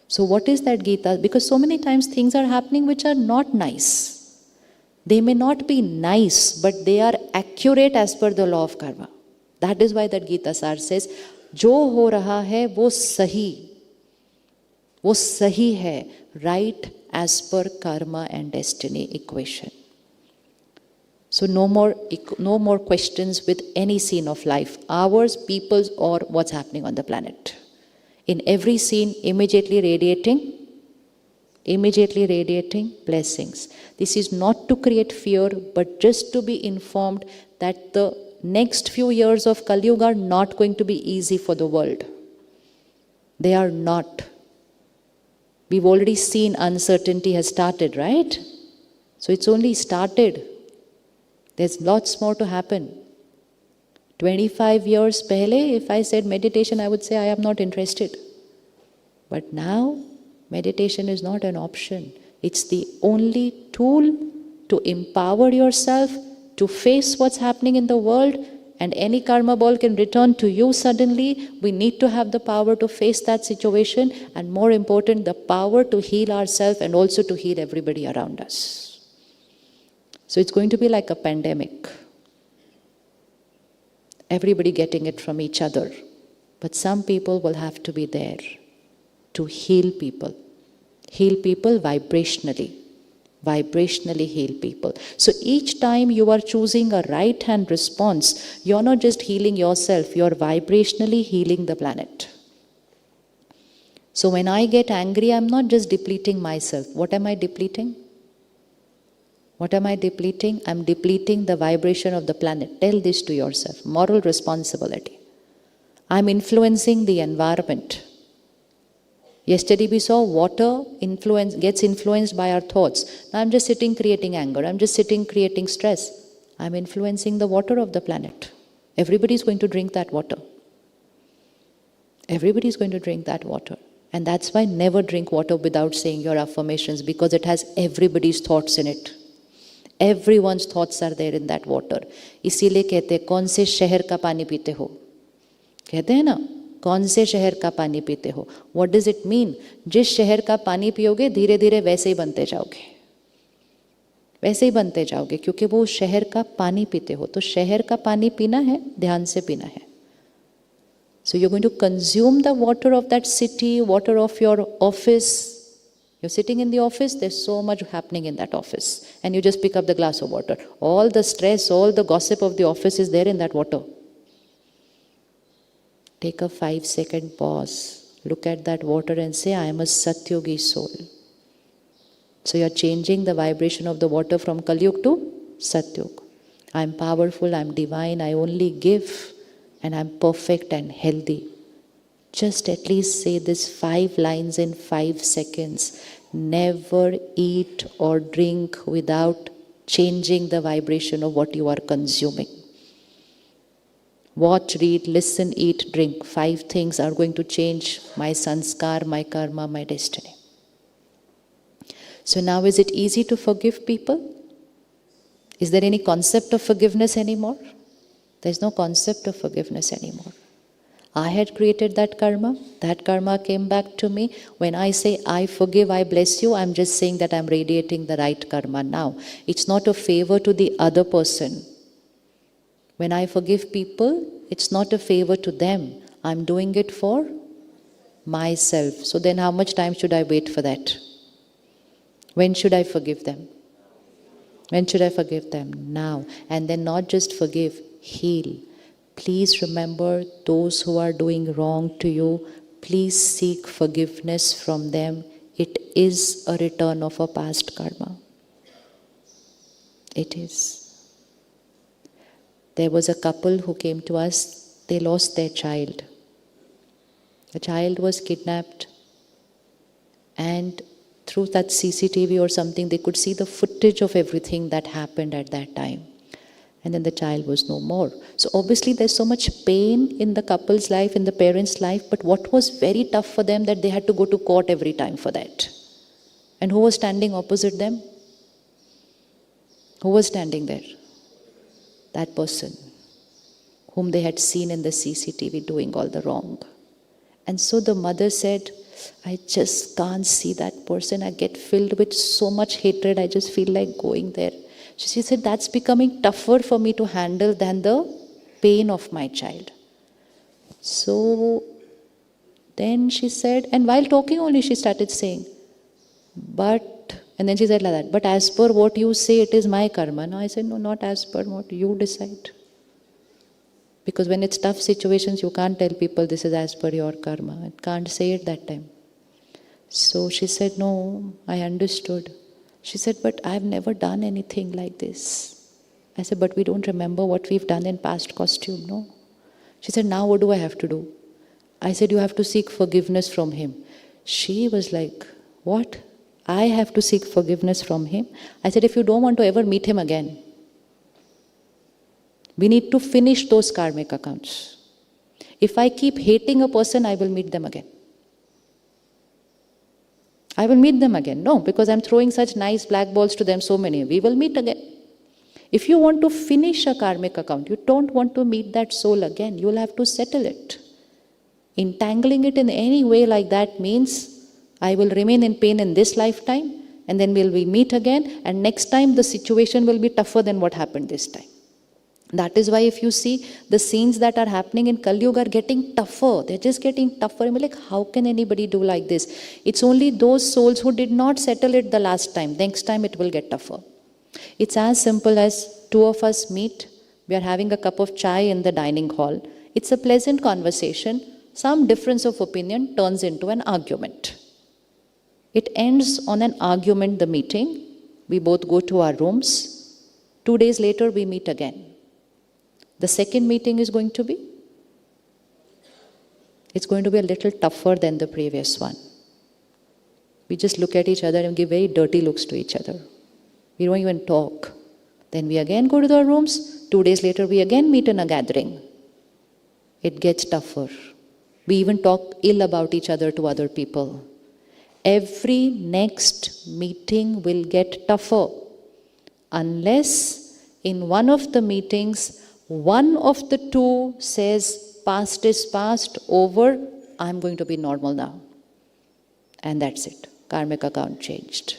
So what is that Gita? Because so many times things are happening which are not nice. They may not be nice, but they are accurate as per the law of karma. That is why that Gita Sar says, Jo ho raha hai, wo sahi hai, right as per karma and destiny equation. So no more questions with any scene of life, ours, people's, or what's happening on the planet. In every scene, immediately radiating blessings. This is not to create fear, but just to be informed that the next few years of Kali Yuga are not going to be easy for the world. They are not. We've already seen uncertainty has started, right? So it's only started. There's lots more to happen. 25 years pehle, if I said meditation, I would say I am not interested. But now, meditation is not an option. It's the only tool to empower yourself to face what's happening in the world, and any karma ball can return to you suddenly. We need to have the power to face that situation, and more important, the power to heal ourselves and also to heal everybody around us. So it's going to be like a pandemic. Everybody getting it from each other. But some people will have to be there to heal people. Heal people vibrationally. Vibrationally heal people. So each time you are choosing a right hand response, you're not just healing yourself, you're vibrationally healing the planet. So when I get angry, I'm not just depleting myself. What am I depleting? What am I depleting? I'm depleting the vibration of the planet. Tell this to yourself. Moral responsibility. I'm influencing the environment. Yesterday we saw water gets influenced by our thoughts. Now I'm just sitting creating anger. I'm just sitting creating stress. I'm influencing the water of the planet. Everybody is going to drink that water. Everybody is going to drink that water. And that's why never drink water without saying your affirmations, because it has everybody's thoughts in it. Everyone's thoughts are there in that water. इसीलिए कहते हैं कौन से शहर का पानी पीते हो? कहते हैं ना, कौन से शहर का पानी पीते हो? What does it mean? जिस शहर का पानी पियोगे धीरे धीरे वैसे ही बनते जाओगे. वैसे ही बनते जाओगे क्योंकि वो शहर का पानी पीते हो. तो शहर का पानी पीना है, ध्यान से पीना है. So you're going to consume the water of that city, water of your office. You're sitting in the office, there's so much happening in that office. And you just pick up the glass of water. All the stress, all the gossip of the office is there in that water. Take a 5-second pause. Look at that water and say, I am a Satyogi soul. So you're changing the vibration of the water from Kalyug to Satyug. I'm powerful, I'm divine, I only give, and I'm perfect and healthy. Just at least say this 5 lines in 5 seconds. Never eat or drink without changing the vibration of what you are consuming. Watch, read, listen, eat, drink. 5 things are going to change my sanskar, my karma, my destiny. So now is it easy to forgive people? Is there any concept of forgiveness anymore? There's no concept of forgiveness anymore. I had created that karma came back to me. When I say I forgive, I bless you, I'm just saying that I'm radiating the right karma now. It's not a favor to the other person. When I forgive people, it's not a favor to them. I'm doing it for myself. So then how much time should I wait for that? When should I forgive them? When should I forgive them? Now. And then not just forgive, heal. Please remember those who are doing wrong to you. Please seek forgiveness from them. It is a return of a past karma. It is. There was a couple who came to us. They lost their child. The child was kidnapped, and through that CCTV or something, they could see the footage of everything that happened at that time. And then the child was no more. So obviously there's so much pain in the couple's life, in the parents' life, but what was very tough for them that they had to go to court every time for that. And who was standing opposite them? Who was standing there? That person whom they had seen in the CCTV doing all the wrong. And so the mother said, I just can't see that person. I get filled with so much hatred. I just feel like going there. She said, that's becoming tougher for me to handle than the pain of my child. So then she said, and while talking only, she started saying, and then she said like that, but as per what you say, it is my karma. No, I said, no, not as per what you decide. Because when it's tough situations, you can't tell people this is as per your karma. I can't say it that time. So she said, no, I understood. She said, but I've never done anything like this. I said, but we don't remember what we've done in past costume, no? She said, now what do I have to do? I said, you have to seek forgiveness from him. She was like, what? I have to seek forgiveness from him? I said, if you don't want to ever meet him again, we need to finish those karmic accounts. If I keep hating a person, I will meet them again. I will meet them again. No, because I'm throwing such nice black balls to them, so many. We will meet again. If you want to finish a karmic account, you don't want to meet that soul again, you'll have to settle it. Entangling it in any way like that means I will remain in pain in this lifetime, and then we'll meet again, and next time the situation will be tougher than what happened this time. That is why if you see the scenes that are happening in Kali Yuga are getting tougher. They're just getting tougher. I'm like, how can anybody do like this? It's only those souls who did not settle it the last time. Next time it will get tougher. It's as simple as 2 of us meet. We are having a cup of chai in the dining hall. It's a pleasant conversation. Some difference of opinion turns into an argument. It ends on an argument, the meeting. We both go to our rooms. 2 days later, we meet again. The second meeting is going to be? It's going to be a little tougher than the previous one. We just look at each other and give very dirty looks to each other. We don't even talk. Then we again go to our rooms. 2 days later, we again meet in a gathering. It gets tougher. We even talk ill about each other to other people. Every next meeting will get tougher unless in one of the meetings, one of the two says, past is past, over, I'm going to be normal now. And that's it. Karmic account changed.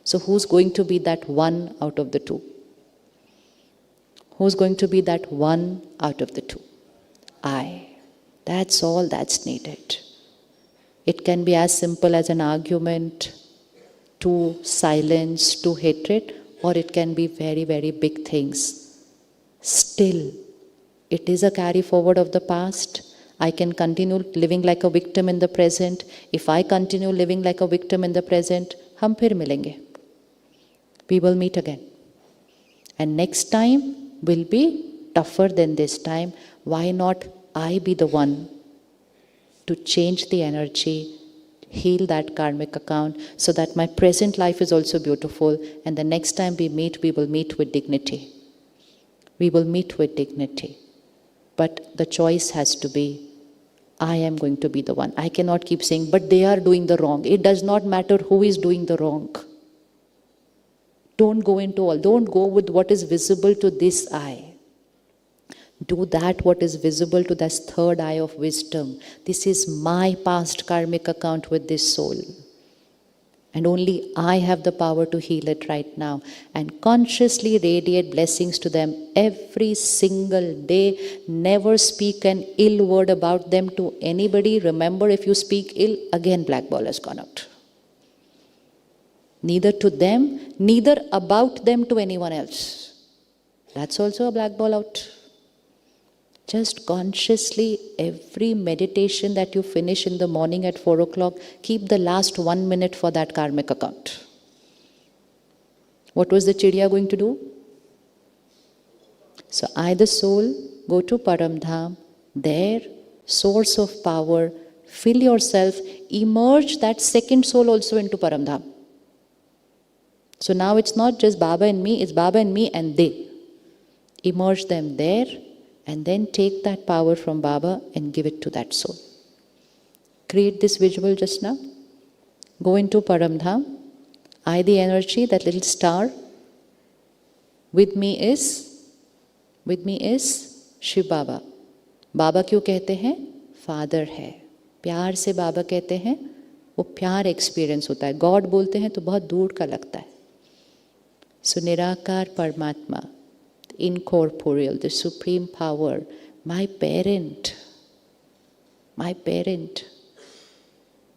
So who's going to be that one out of the two? Who's going to be that one out of the two? I. That's all that's needed. It can be as simple as an argument, to silence, to hatred, or it can be very, very big things. Still, it is a carry forward of the past. I can continue living like a victim in the present. If I continue living like a victim in the present, hum phir milenge. We will meet again. And next time will be tougher than this time. Why not I be the one to change the energy, heal that karmic account, so that my present life is also beautiful, and the next time we will meet with dignity. We will meet with dignity. But the choice has to be, I am going to be the one. I cannot keep saying, but they are doing the wrong. It does not matter who is doing the wrong. Don't go into all. Don't go with what is visible to this eye. Do that what is visible to this third eye of wisdom. This is my past karmic account with this soul. And only I have the power to heal it right now. And consciously radiate blessings to them every single day. Never speak an ill word about them to anybody. Remember, if you speak ill, again black ball has gone out. Neither to them, neither about them to anyone else. That's also a black ball out. Just consciously, every meditation that you finish in the morning at 4 o'clock, keep the last 1 minute for that karmic account. What was the chidiya going to do? So I, the soul, go to Paramdham, there, source of power, fill yourself, emerge that second soul also into Paramdham. So now it's not just Baba and me, it's Baba and me and they. Immerse them there, and then take that power from Baba and give it to that soul. Create this visual just now. Go into Paramdham. I, the energy, that little star. With me is Shiv Baba. Baba क्यों कहते हैं? Father है. प्यार से बाबा कहते हैं, वो प्यार एक्सपीरियंस होता है. गॉड बोलते हैं तो बहुत दूर का लगता है. So निराकार परमात्मा, incorporeal, the supreme power, my parent.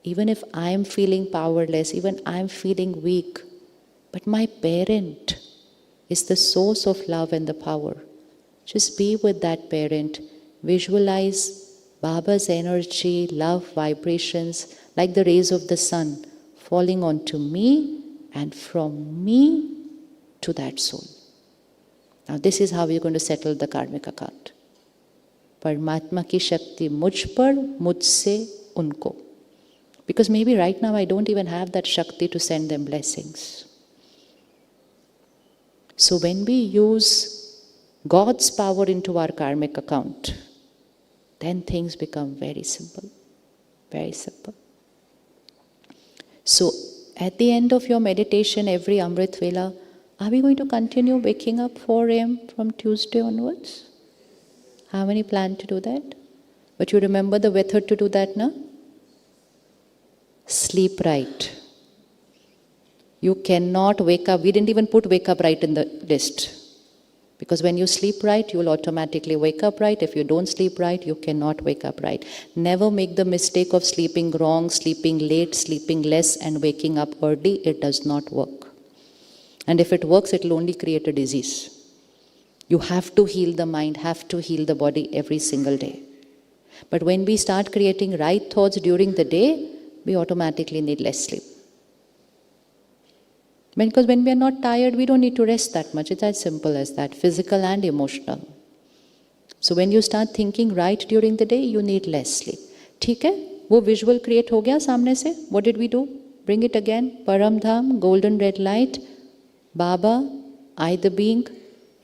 Even if I am feeling powerless, even I am feeling weak, but my parent is the source of love and the power. Just be with that parent. Visualize Baba's energy, love, vibrations, like the rays of the sun, falling onto me and from me to that soul. Now this is how we're going to settle the karmic account. Paramatma ki shakti mujh par, mujhse unko. Because maybe right now I don't even have that shakti to send them blessings. So when we use God's power into our karmic account, then things become very simple. Very simple. So at the end of your meditation, every Amrit Vela, are we going to continue waking up 4 a.m. from Tuesday onwards? How many plan to do that? But you remember the method to do that, na? Sleep right. You cannot wake up. We didn't even put wake up right in the list. Because when you sleep right, you will automatically wake up right. If you don't sleep right, you cannot wake up right. Never make the mistake of sleeping wrong, sleeping late, sleeping less, and waking up early. It does not work. And if it works, it will only create a disease. You have to heal the mind, have to heal the body every single day. But when we start creating right thoughts during the day, we automatically need less sleep. Because when we are not tired, we don't need to rest that much. It's as simple as that, physical and emotional. So when you start thinking right during the day, you need less sleep. ठीक है? वो visual create हो गया सामने से? What did we do? Bring it again. Paramdham, golden red light, Baba, I the being,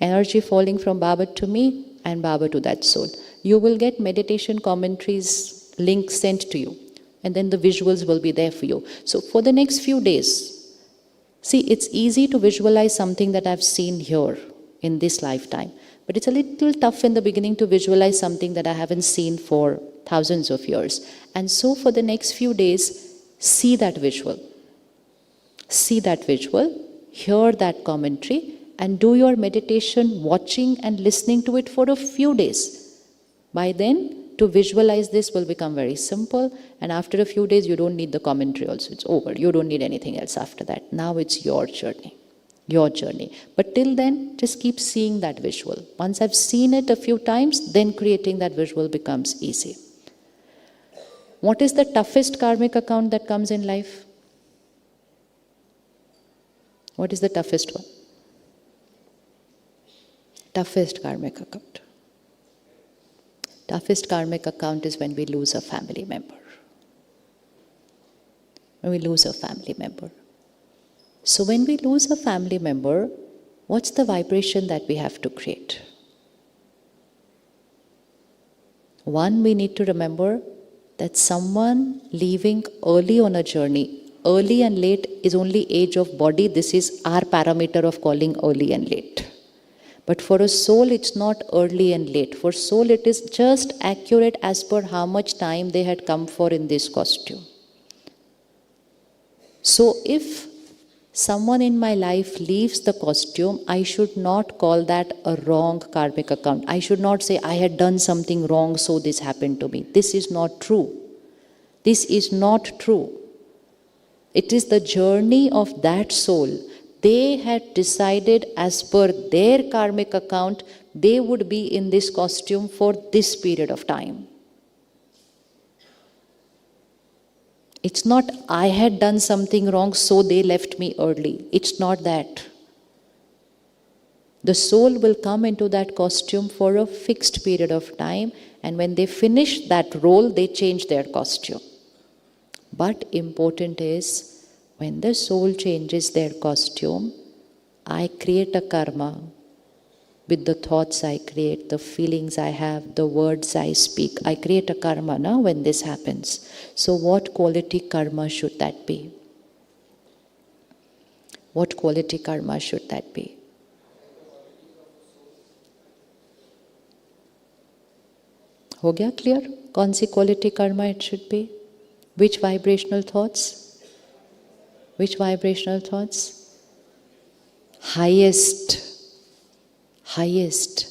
energy falling from Baba to me and Baba to that soul. You will get meditation commentaries link sent to you, and then the visuals will be there for you. So for the next few days, see, it's easy to visualize something that I've seen here in this lifetime, but it's a little tough in the beginning to visualize something that I haven't seen for thousands of years. And so for the next few days, see that visual. See that visual, hear that commentary, and do your meditation watching and listening to it for a few days. By then, to visualize this will become very simple, and after a few days, you don't need the commentary also. It's over. You don't need anything else after that. Now it's your journey. Your journey. But till then, just keep seeing that visual. Once I've seen it a few times, then creating that visual becomes easy. What is the toughest karmic account that comes in life? What is the toughest one? Toughest karmic account. Toughest karmic account is when we lose a family member. When we lose a family member. So when we lose a family member, what's the vibration that we have to create? One, we need to remember that someone leaving early on a journey, early and late is only age of body. This is our parameter of calling early and late. But for a soul, it's not early and late. For soul, it is just accurate as per how much time they had come for in this costume. So if someone in my life leaves the costume, I should not call that a wrong karmic account. I should not say, I had done something wrong, so this happened to me. This is not true. This is not true. It is the journey of that soul. They had decided as per their karmic account, they would be in this costume for this period of time. It's not, I had done something wrong, so they left me early. It's not that. The soul will come into that costume for a fixed period of time, and when they finish that role, they change their costume. But important is, when the soul changes their costume, I create a karma with the thoughts I create, the feelings I have, the words I speak. I create a karma now when this happens. So what quality karma should that be? What quality karma should that be? हो गया clear? कौन सी quality karma it should be? Which vibrational thoughts? Which vibrational thoughts? Highest. Highest.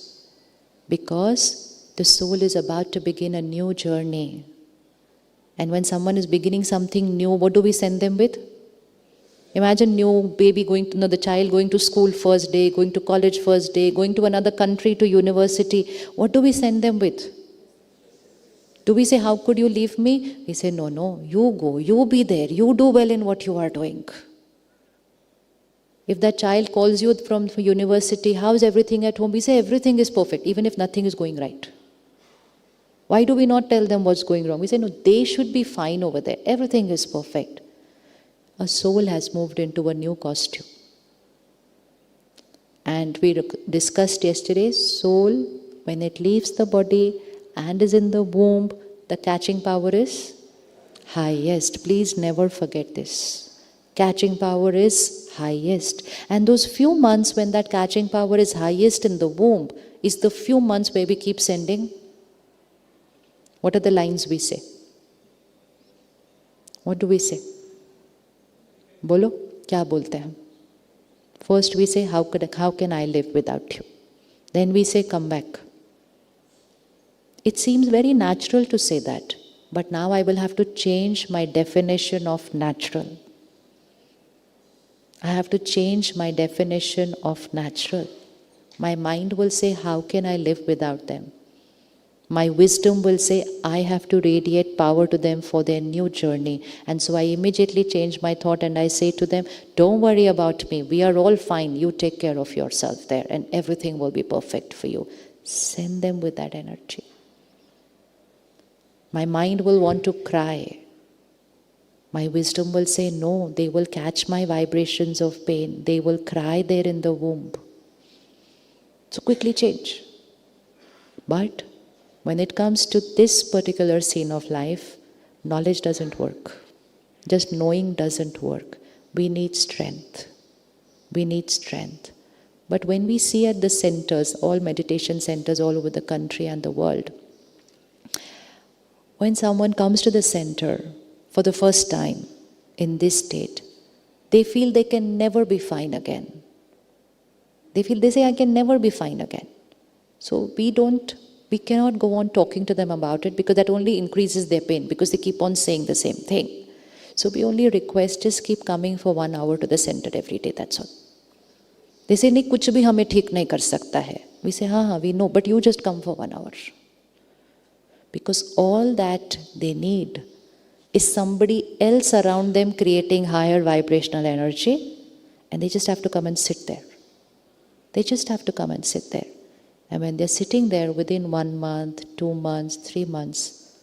Because the soul is about to begin a new journey. And when someone is beginning something new, what do we send them with? Imagine new baby going to, the child going to school first day, going to college first day, going to another country to university. What do we send them with? Do we say, how could you leave me? We say, no, you go, you be there, you do well in what you are doing. If that child calls you from university, how's everything at home? We say, everything is perfect, even if nothing is going right. Why do we not tell them what's going wrong? We say, no, they should be fine over there. Everything is perfect. A soul has moved into a new costume. And we discussed yesterday, soul, when it leaves the body, and is in the womb, the catching power is highest. Please never forget this. Catching power is highest. And those few months when that catching power is highest in the womb is the few months where we keep sending. What are the lines we say? What do we say? Bolo, kya bolte hain? First we say, how can I live without you? Then we say, come back. It seems very natural to say that, but now I will have to change my definition of natural. I have to change my definition of natural. My mind will say, how can I live without them? My wisdom will say, I have to radiate power to them for their new journey. And so I immediately change my thought and I say to them, don't worry about me. We are all fine. You take care of yourself there and everything will be perfect for you. Send them with that energy. My mind will want to cry. My wisdom will say, no, they will catch my vibrations of pain. They will cry there in the womb. So quickly change. But when it comes to this particular scene of life, knowledge doesn't work. Just knowing doesn't work. We need strength. We need strength. But when we see at the centers, all meditation centers all over the country and the world, when someone comes to the center for the first time in this state, they feel they can never be fine again. They say, I can never be fine again. So we cannot go on talking to them about it, because that only increases their pain, because they keep on saying the same thing. So we only request, just keep coming for 1 hour to the center every day, that's all. They say, nahi, kuch bhi hame theek nahi kar sakta hai. We say, haan, we know, but you just come for 1 hour. Because all that they need is somebody else around them creating higher vibrational energy, and they just have to come and sit there. They just have to come and sit there. And when they're sitting there, within 1 month, 2 months, 3 months,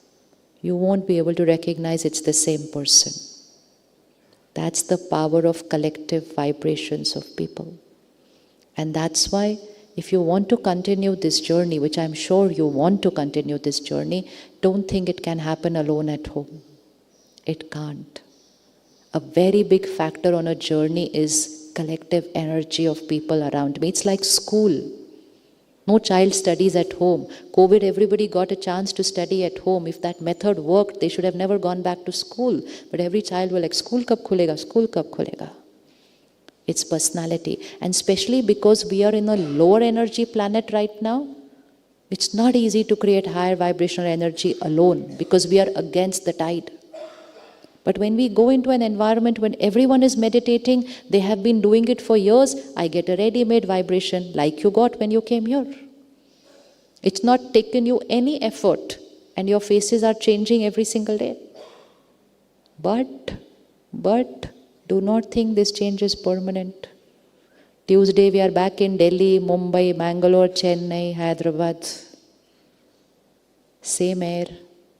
you won't be able to recognize it's the same person. That's the power of collective vibrations of people. And that's why, if you want to continue this journey, which I'm sure you want to continue this journey, don't think it can happen alone at home. It can't. A very big factor on a journey is collective energy of people around me. It's like school. No child studies at home. COVID, everybody got a chance to study at home. If that method worked, they should have never gone back to school. But every child will like, school kab khulega, school kab khulega. It's personality. And especially because we are in a lower energy planet right now, it's not easy to create higher vibrational energy alone, because we are against the tide. But when we go into an environment when everyone is meditating, they have been doing it for years, I get a ready-made vibration like you got when you came here. It's not taken you any effort, and your faces are changing every single day. But do not think this change is permanent. Tuesday we are back in Delhi, Mumbai, Bangalore, Chennai, Hyderabad. Same air,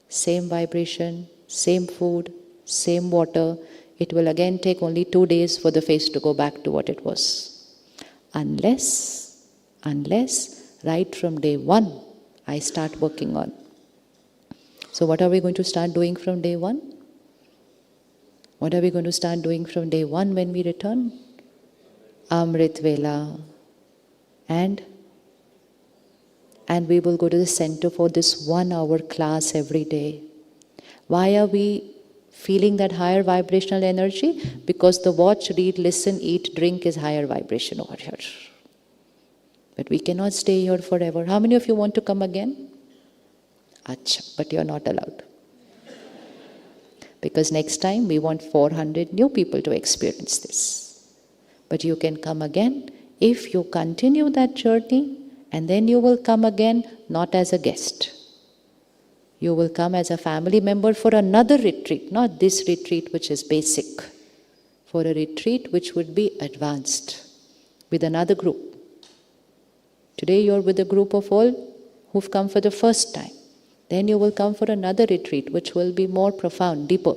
same vibration, same food, same water. It will again take only 2 days for the face to go back to what it was. Unless right from day 1, I start working on. So what are we going to start doing from day 1? What are we going to start doing from day 1 when we return? Amrit Vela. And we will go to the center for this 1 hour class every day. Why are we feeling that higher vibrational energy? Because the watch, read, listen, eat, drink is higher vibration over here. But we cannot stay here forever. How many of you want to come again? Acha, but you're not allowed. Because next time we want 400 new people to experience this. But you can come again if you continue that journey, and then you will come again not as a guest. You will come as a family member for another retreat, not this retreat which is basic, for a retreat which would be advanced with another group. Today you're with a group of all who've come for the first time. Then you will come for another retreat which will be more profound, deeper.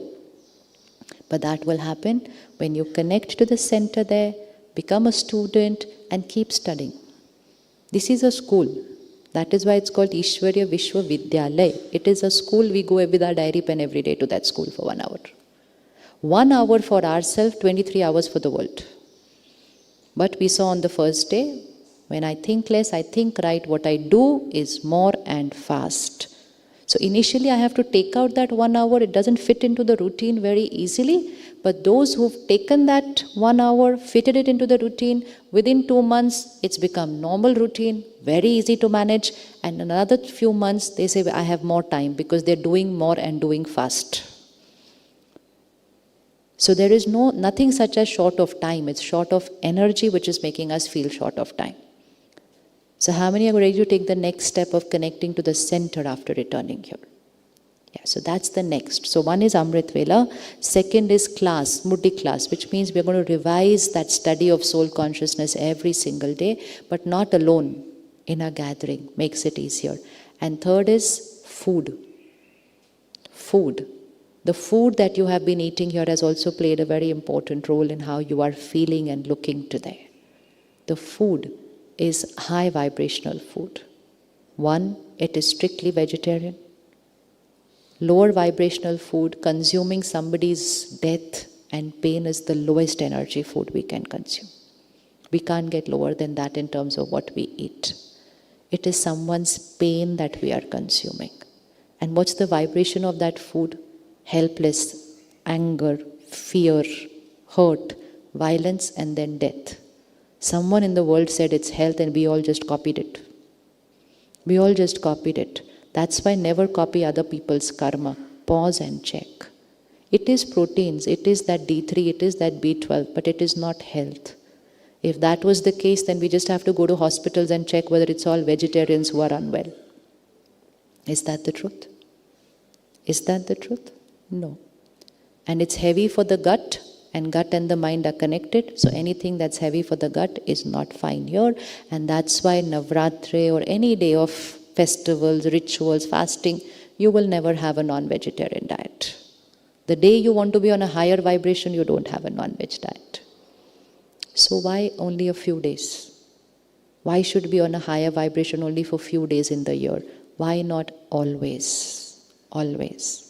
But that will happen when you connect to the center there, become a student and keep studying. This is a school. That is why it's called Ishwarya Vishwa Vidyalaya. It is a school. We go with our diary pen every day to that school for 1 hour. 1 hour for ourselves, 23 hours for the world. But we saw on the first day, when I think less, I think right, what I do is more and fast. So initially I have to take out that 1 hour. It doesn't fit into the routine very easily. But those who've taken that 1 hour, fitted it into the routine, within 2 months, it's become normal routine, very easy to manage. And in another few months, they say, I have more time, because they're doing more and doing fast. So there is nothing such as short of time. It's short of energy, which is making us feel short of time. So how many are ready to take the next step of connecting to the center after returning here? Yeah, so that's the next. So one is Amrit Vela. Second is class, Muddy class, which means we're going to revise that study of soul consciousness every single day, but not alone, in a gathering. Makes it easier. And third is food. Food. The food that you have been eating here has also played a very important role in how you are feeling and looking today. The food is high vibrational food. One, it is strictly vegetarian. Lower vibrational food, consuming somebody's death and pain is the lowest energy food we can consume. We can't get lower than that in terms of what we eat. It is someone's pain that we are consuming. And what's the vibration of that food? Helpless, anger, fear, hurt, violence, and then death. Someone in the world said it's health and we all just copied it. We all just copied it. That's why never copy other people's karma. Pause and check. It is proteins, it is that D3, it is that B12, but it is not health. If that was the case, then we just have to go to hospitals and check whether it's all vegetarians who are unwell. Is that the truth? Is that the truth? No. And it's heavy for the gut, and gut and the mind are connected. So anything that's heavy for the gut is not fine here. And that's why Navratri or any day of festivals, rituals, fasting, you will never have a non-vegetarian diet. The day you want to be on a higher vibration, you don't have a non-veg diet. So why only a few days? Why should be on a higher vibration only for a few days in the year? Why not always? Always.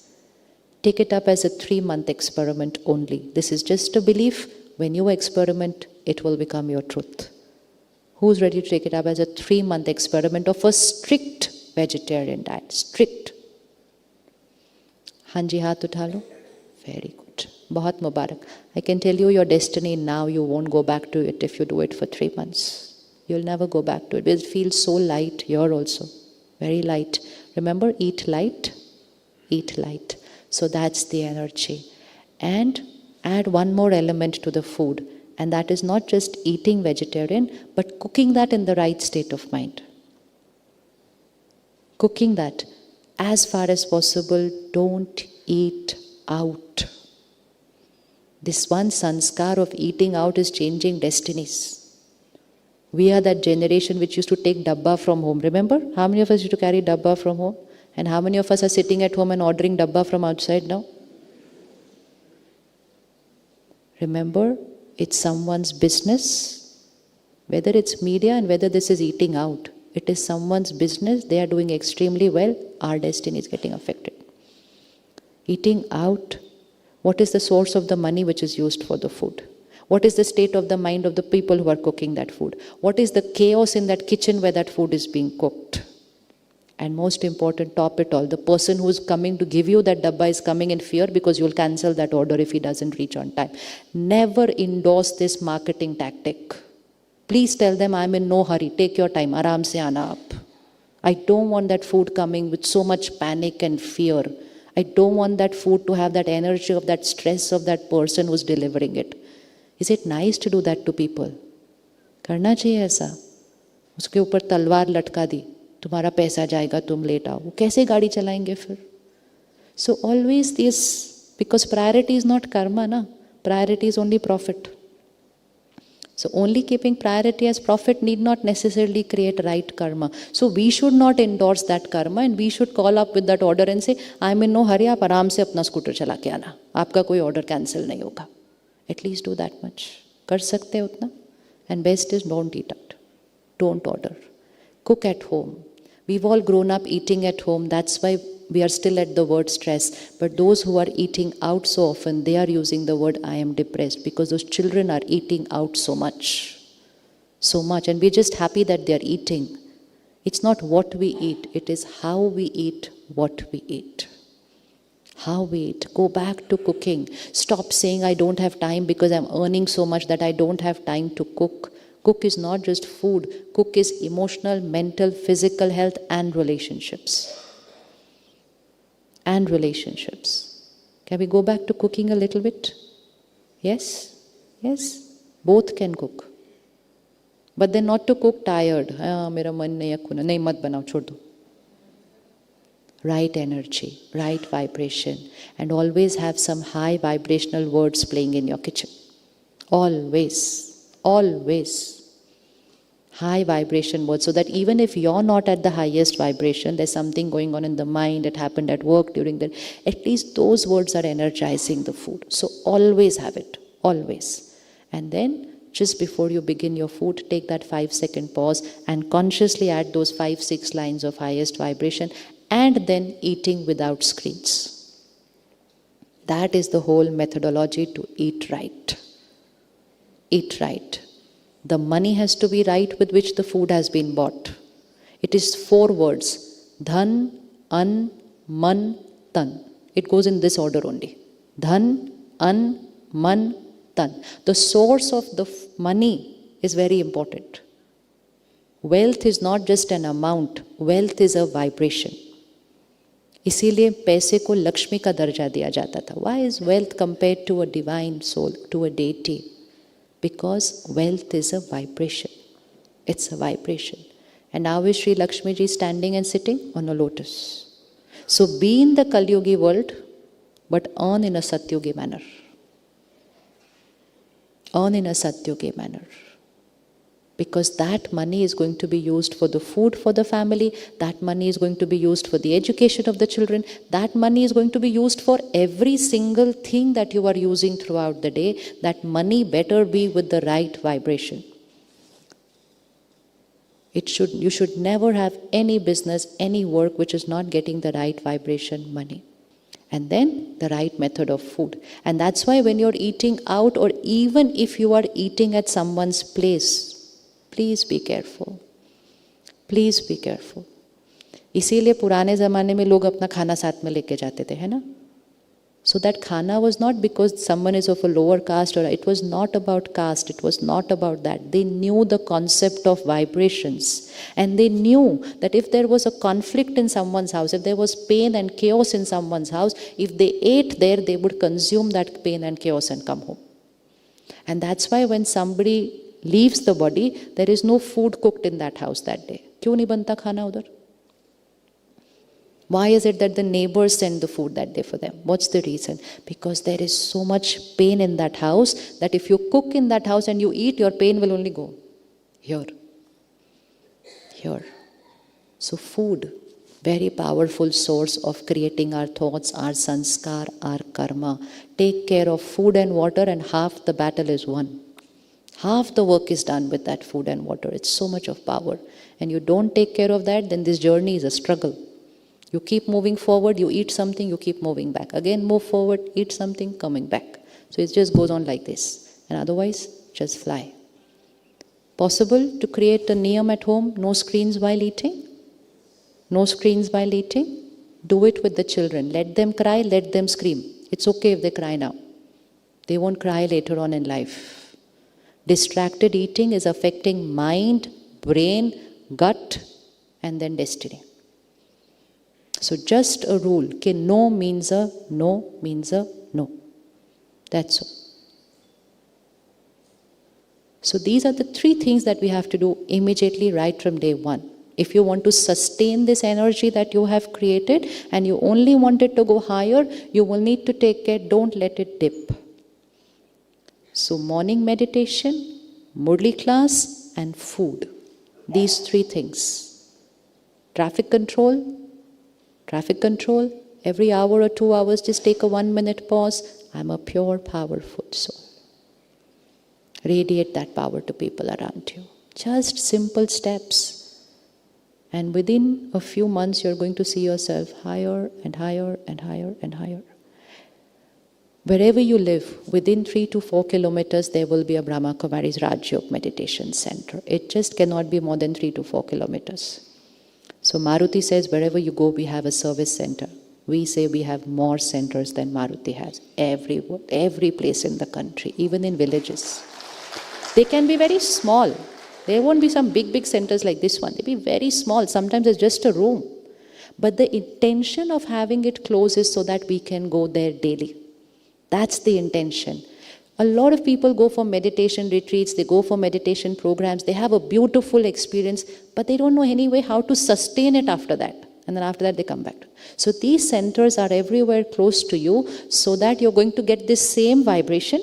Take it up as a 3-month experiment only. This is just a belief. When you experiment, it will become your truth. Who's ready to take it up as a 3-month experiment of a strict vegetarian diet? Strict. Hanji hath utha lo. Very good. Bahut Mubarak. I can tell you your destiny now, you won't go back to it if you do it for 3 months. You'll never go back to it. It feels so light here also. Very light. Remember, eat light. Eat light. So that's the energy. And add one more element to the food. And that is not just eating vegetarian, but cooking that in the right state of mind. Cooking that. As far as possible, don't eat out. This one sanskar of eating out is changing destinies. We are that generation which used to take dabba from home. Remember? How many of us used to carry dabba from home? And how many of us are sitting at home and ordering dabba from outside now? Remember, it's someone's business. Whether it's media and whether this is eating out. It is someone's business. They are doing extremely well. Our destiny is getting affected. Eating out. What is the source of the money which is used for the food? What is the state of the mind of the people who are cooking that food? What is the chaos in that kitchen where that food is being cooked? And most important, top it all, the person who is coming to give you that dabba is coming in fear because you'll cancel that order if he doesn't reach on time. Never endorse this marketing tactic. Please tell them, I'm in no hurry, take your time, aaram se aana aap. I don't want that food coming with so much panic and fear. I don't want that food to have that energy of that stress of that person who's delivering it. Is it nice to do that to people? करना चाहिए ऐसा. उसके ऊपर तलवार लटका दी. तुम्हारा पैसा जाएगा, तुम लेट आओ. वो कैसे गाड़ी चलाएंगे फिर? So always this, because priority is not karma, na? Priority is only profit. So only keeping priority as profit need not necessarily create right karma. So we should not endorse that karma and we should call up with that order and say, I'm in no hurry, आप आराम से अपना scooter चला के आना. आपका कोई order cancel नहीं होगा. At least do that much. कर सकते हैं उतना. And best is don't eat out. Don't order. Cook at home. We've all grown up eating at home. That's why we are still at the word stress. But those who are eating out so often, they are using the word I am depressed because those children are eating out so much. So much. And we're just happy that they are eating. It's not what we eat. It is how we eat what we eat. How we eat. Go back to cooking. Stop saying I don't have time because I'm earning so much that I don't have time to cook. Cook is not just food. Cook is emotional, mental, physical health and relationships. And relationships. Can we go back to cooking a little bit? Yes? Yes? Both can cook. But then not to cook tired. Mera man nahi hai khuna. Nahi mat banao, chhod do. Right energy, right vibration. And always have some high vibrational words playing in your kitchen. Always. Always. high vibration words, so that even if you're not at the highest vibration, there's something going on in the mind, it happened at work during the, at least those words are energizing the food. So always have it, always. And then just before you begin your food, take that 5-second pause and consciously add those 5-6 lines of highest vibration, and then eating without screens. That is the whole methodology to eat right. Eat right. The money has to be right with which the food has been bought. It is 4 words. Dhan, an, man, tan. It goes in this order only. Dhan, an, man, tan. The source of the money is very important. Wealth is not just an amount. Wealth is a vibration. इसीलिए पैसे को लक्ष्मी का दर्जा दिया जाता था. Why is wealth compared to a divine soul, to a deity? Because wealth is a vibration. It's a vibration. And now is Sri Lakshmi ji standing and sitting on a lotus. So be in the Kali Yugi world, but earn in a Satyugi manner. Earn in a Satyugi manner. Because that money is going to be used for the food for the family, that money is going to be used for the education of the children, that money is going to be used for every single thing that you are using throughout the day. That money better be with the right vibration. You should never have any business, any work which is not getting the right vibration money. And then the right method of food. And that's why when you're eating out, or even if you are eating at someone's place, please be careful, please be careful. इसीलिए पुराने ज़माने में लोग अपना खाना साथ में लेके जाते थे, है ना? So that khana was not because someone is of a lower caste, or it was not about caste, it was not about that. They knew the concept of vibrations, and they knew that if there was a conflict in someone's house, if there was pain and chaos in someone's house, if they ate there, they would consume that pain and chaos and come home. And that's why when somebody leaves the body, there is no food cooked in that house that day. क्यों नहीं बनता खाना उधर? Why is it that the neighbors send the food that day for them? What's the reason? Because there is so much pain in that house that if you cook in that house and you eat, your pain will only go here. Here. So food, very powerful source of creating our thoughts, our sanskar, our karma. Take care of food and water and half the battle is won. Half the work is done with that food and water. It's so much of power. And you don't take care of that, then this journey is a struggle. You keep moving forward, you eat something, you keep moving back. Again, move forward, eat something, coming back. So it just goes on like this. And otherwise, just fly. Possible to create a niyam at home, no screens while eating? No screens while eating? Do it with the children. Let them cry, let them scream. It's okay if they cry now. They won't cry later on in life. Distracted eating is affecting mind, brain, gut, and then destiny. So just a rule, okay, no means a no means a no. That's all. So these are the 3 things that we have to do immediately right from day one. If you want to sustain this energy that you have created and you only want it to go higher, you will need to take care, don't let it dip. So morning meditation, Murli class, and food. These 3 things. Traffic control, every hour or 2 hours, just take a 1-minute pause. I'm a pure, powerful soul. Radiate that power to people around you. Just simple steps. And within a few months, you're going to see yourself higher and higher and higher and higher. Wherever you live, within 3 to 4 kilometers, there will be a Brahma Kumari's Raj Yoga Meditation Center. It just cannot be more than 3 to 4 kilometers. So Maruti says, wherever you go, we have a service center. We say we have more centers than Maruti has. Every place in the country, even in villages. They can be very small. There won't be some big centers like this one. They'll be very small. Sometimes it's just a room. But the intention of having it close is so that we can go there daily. That's the intention. A lot of people go for meditation retreats, they go for meditation programs, they have a beautiful experience, but they don't know anyway how to sustain it after that. And then after that they come back. So these centers are everywhere close to you so that you're going to get this same vibration,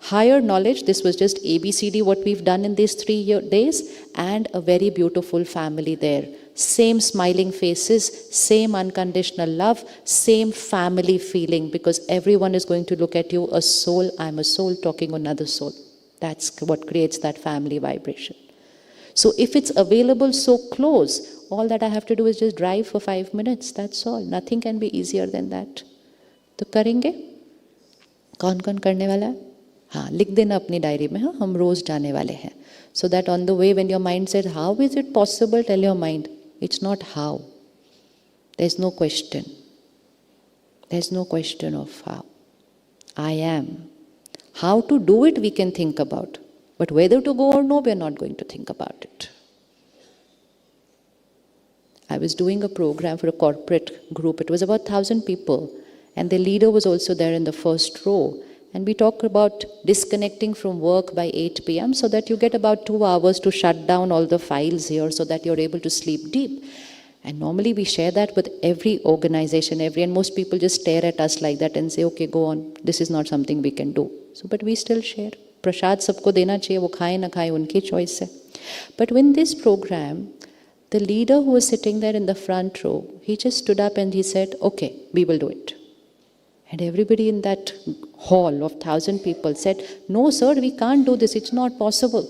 Higher knowledge, this was just ABCD what we've done in these 3 days, and a very beautiful family there. Same smiling faces, same unconditional love, same family feeling, because everyone is going to look at you, a soul, I'm a soul talking to another soul. That's what creates that family vibration. So if it's available so close, all that I have to do is just drive for 5 minutes, that's all. Nothing can be easier than that. तो करेंगे? कौन कौन करने वाला है? हाँ, लिख देना अपनी डायरी में, हाँ, हम रोज जाने वाले हैं. So that on the way when your mind says, how is it possible? Tell your mind, it's not how. There's no question. There's no question of how. I am. How to do it we can think about. But whether to go or no, we're not going to think about it. I was doing a program for a corporate group. It was about 1,000 people. And the leader was also there in the first row. And we talked about disconnecting from work by 8 p.m. so that you get about 2 hours to shut down all the files here so that you're able to sleep deep. And normally we share that with every organization, and most people just stare at us like that and say, okay, go on, this is not something we can do. So, but we still share. Prashad sabko dena chahiye, wo khaye na khaye, unki choice hai. But when this program, the leader who was sitting there in the front row, he just stood up and he said, okay, we will do it. And everybody in that hall of 1,000 people said, no sir, we can't do this, it's not possible.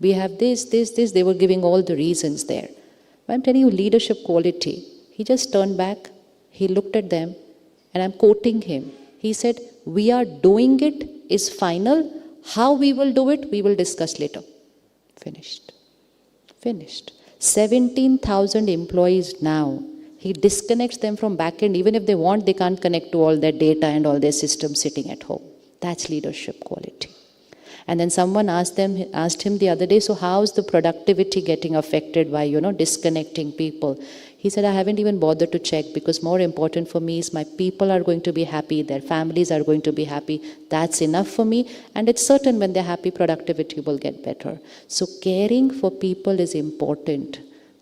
We have this. They were giving all the reasons there. But I'm telling you, leadership quality. He just turned back, he looked at them, and I'm quoting him. He said, we are doing it is final. How we will do it, we will discuss later. Finished. 17,000 employees now. He disconnects them from back end. Even if they want, they can't connect to all their data and all their systems sitting at home. That's leadership quality. And then someone asked him the other day, so how's the productivity getting affected by, disconnecting people? He said, I haven't even bothered to check, because more important for me is my people are going to be happy, their families are going to be happy. That's enough for me. And it's certain when they're happy, productivity will get better. So caring for people is important.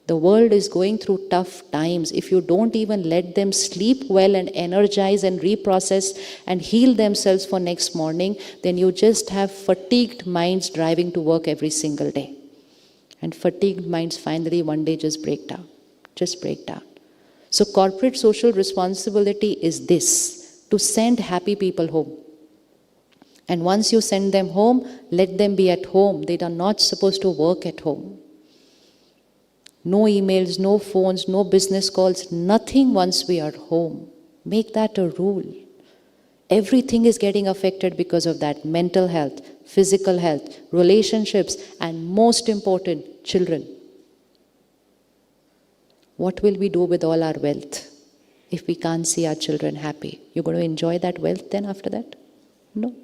The world is going through tough times. If you don't even let them sleep well and energize and reprocess and heal themselves for next morning, then you just have fatigued minds driving to work every single day. And fatigued minds finally one day just break down. So corporate social responsibility is this, to send happy people home. And once you send them home, let them be at home. They are not supposed to work at home. No emails, no phones, no business calls, nothing once we are home. Make that a rule. Everything is getting affected because of that. Mental health, physical health, relationships, and most important, children. What will we do with all our wealth if we can't see our children happy? You're going to enjoy that wealth then after that? No.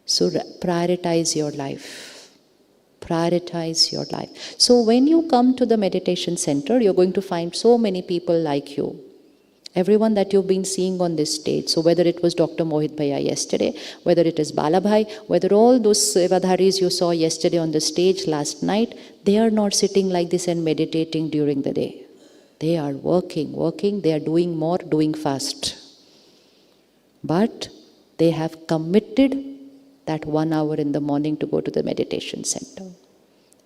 So prioritize your life. Prioritize your life. So when you come to the meditation center, you're going to find so many people like you. Everyone that you've been seeing on this stage. So whether it was Dr. Mohit Bhaiya yesterday, whether it is Balabhai, whether all those Sevadharis you saw yesterday on the stage last night, they are not sitting like this and meditating during the day. They are working, they are doing more, doing fast. But they have committed that 1 hour in the morning to go to the meditation center.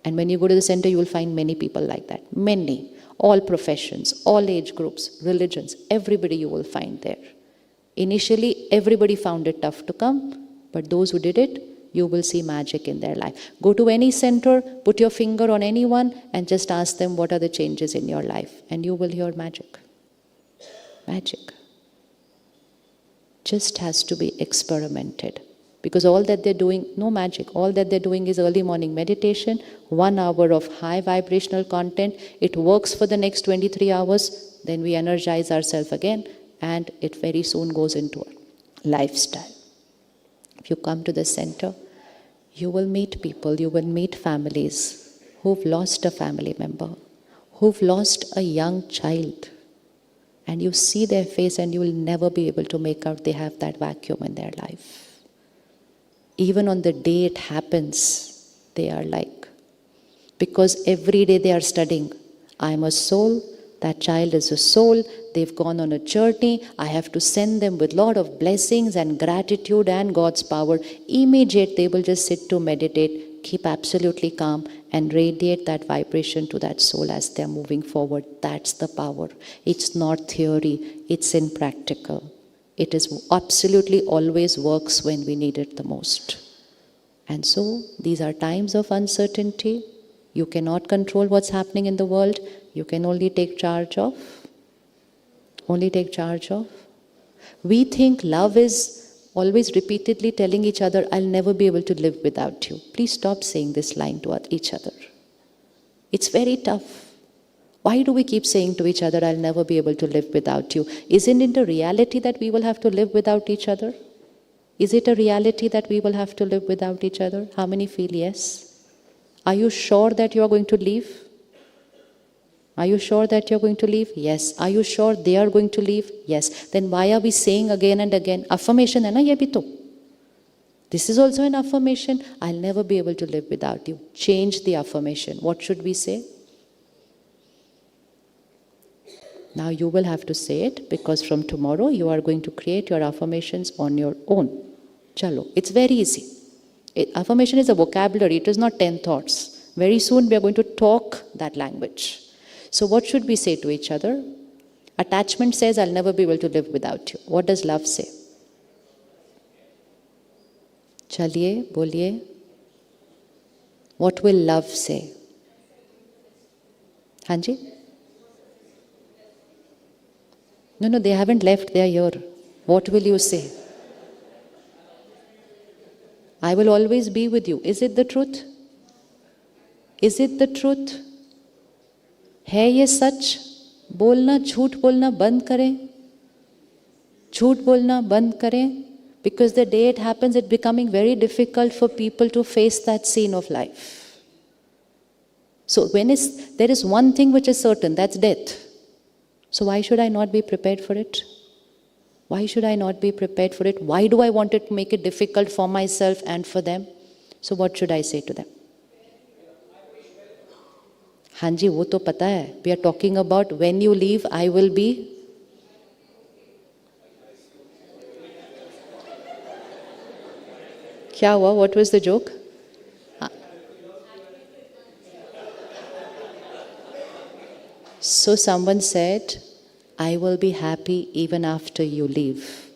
And when you go to the center, you will find many people like that. Many. All professions, all age groups, religions, everybody you will find there. Initially, everybody found it tough to come, but those who did it, you will see magic in their life. Go to any center, put your finger on anyone, and just ask them what are the changes in your life, and you will hear magic. Magic. Just has to be experimented. Because all that they're doing, no magic, all that they're doing is early morning meditation, 1 hour of high vibrational content. It works for the next 23 hours, then we energize ourselves again, and it very soon goes into a lifestyle. If you come to the center, you will meet people, you will meet families who've lost a family member, who've lost a young child. And you see their face and you will never be able to make out they have that vacuum in their life. Even on the day it happens, they are like, because every day they are studying, I am a soul That child is a soul. They've gone on a journey. I have to send them with lot of blessings and gratitude and God's power. Immediate, they will just sit to meditate, keep absolutely calm and radiate that vibration to that soul as they're moving forward. That's the power. It's not theory. It's in practical. It is absolutely always works when we need it the most. And so these are times of uncertainty. You cannot control what's happening in the world. You can only take charge of. Only take charge of. We think love is always repeatedly telling each other, I'll never be able to live without you. Please stop saying this line to each other. It's very tough. Why do we keep saying to each other, I'll never be able to live without you? Isn't it a reality that we will have to live without each other? Is it a reality that we will have to live without each other? How many feel yes? Are you sure that you are going to leave? Are you sure that you're going to leave? Yes. Are you sure they are going to leave? Yes. Then why are we saying again and again? Affirmation hai na ye bhi to. This is also an affirmation. I'll never be able to live without you. Change the affirmation. What should we say? Now you will have to say it because from tomorrow you are going to create your affirmations on your own. Chalo. It's very easy. Affirmation is a vocabulary. It is not 10 thoughts. Very soon we are going to talk that language. So what should we say to each other? Attachment says, I'll never be able to live without you. What does love say? Chaliye, boliye. What will love say? Hanji? No, they haven't left. They are here. What will you say? I will always be with you. Is it the truth? Is it the truth? है ये सच? बोलना, झूठ बोलना बंद करें. झूठ बोलना बंद करें. Because the day it happens, it's becoming very difficult for people to face that scene of life. So there is one thing which is certain, that's death. So why should I not be prepared for it? Why should I not be prepared for it? Why do I want to make it difficult for myself and for them? So what should I say to them? Hanji, wo to pata hai. We are talking about when you leave, I will be. Kya hua? What was the joke? So someone said, I will be happy even after you leave.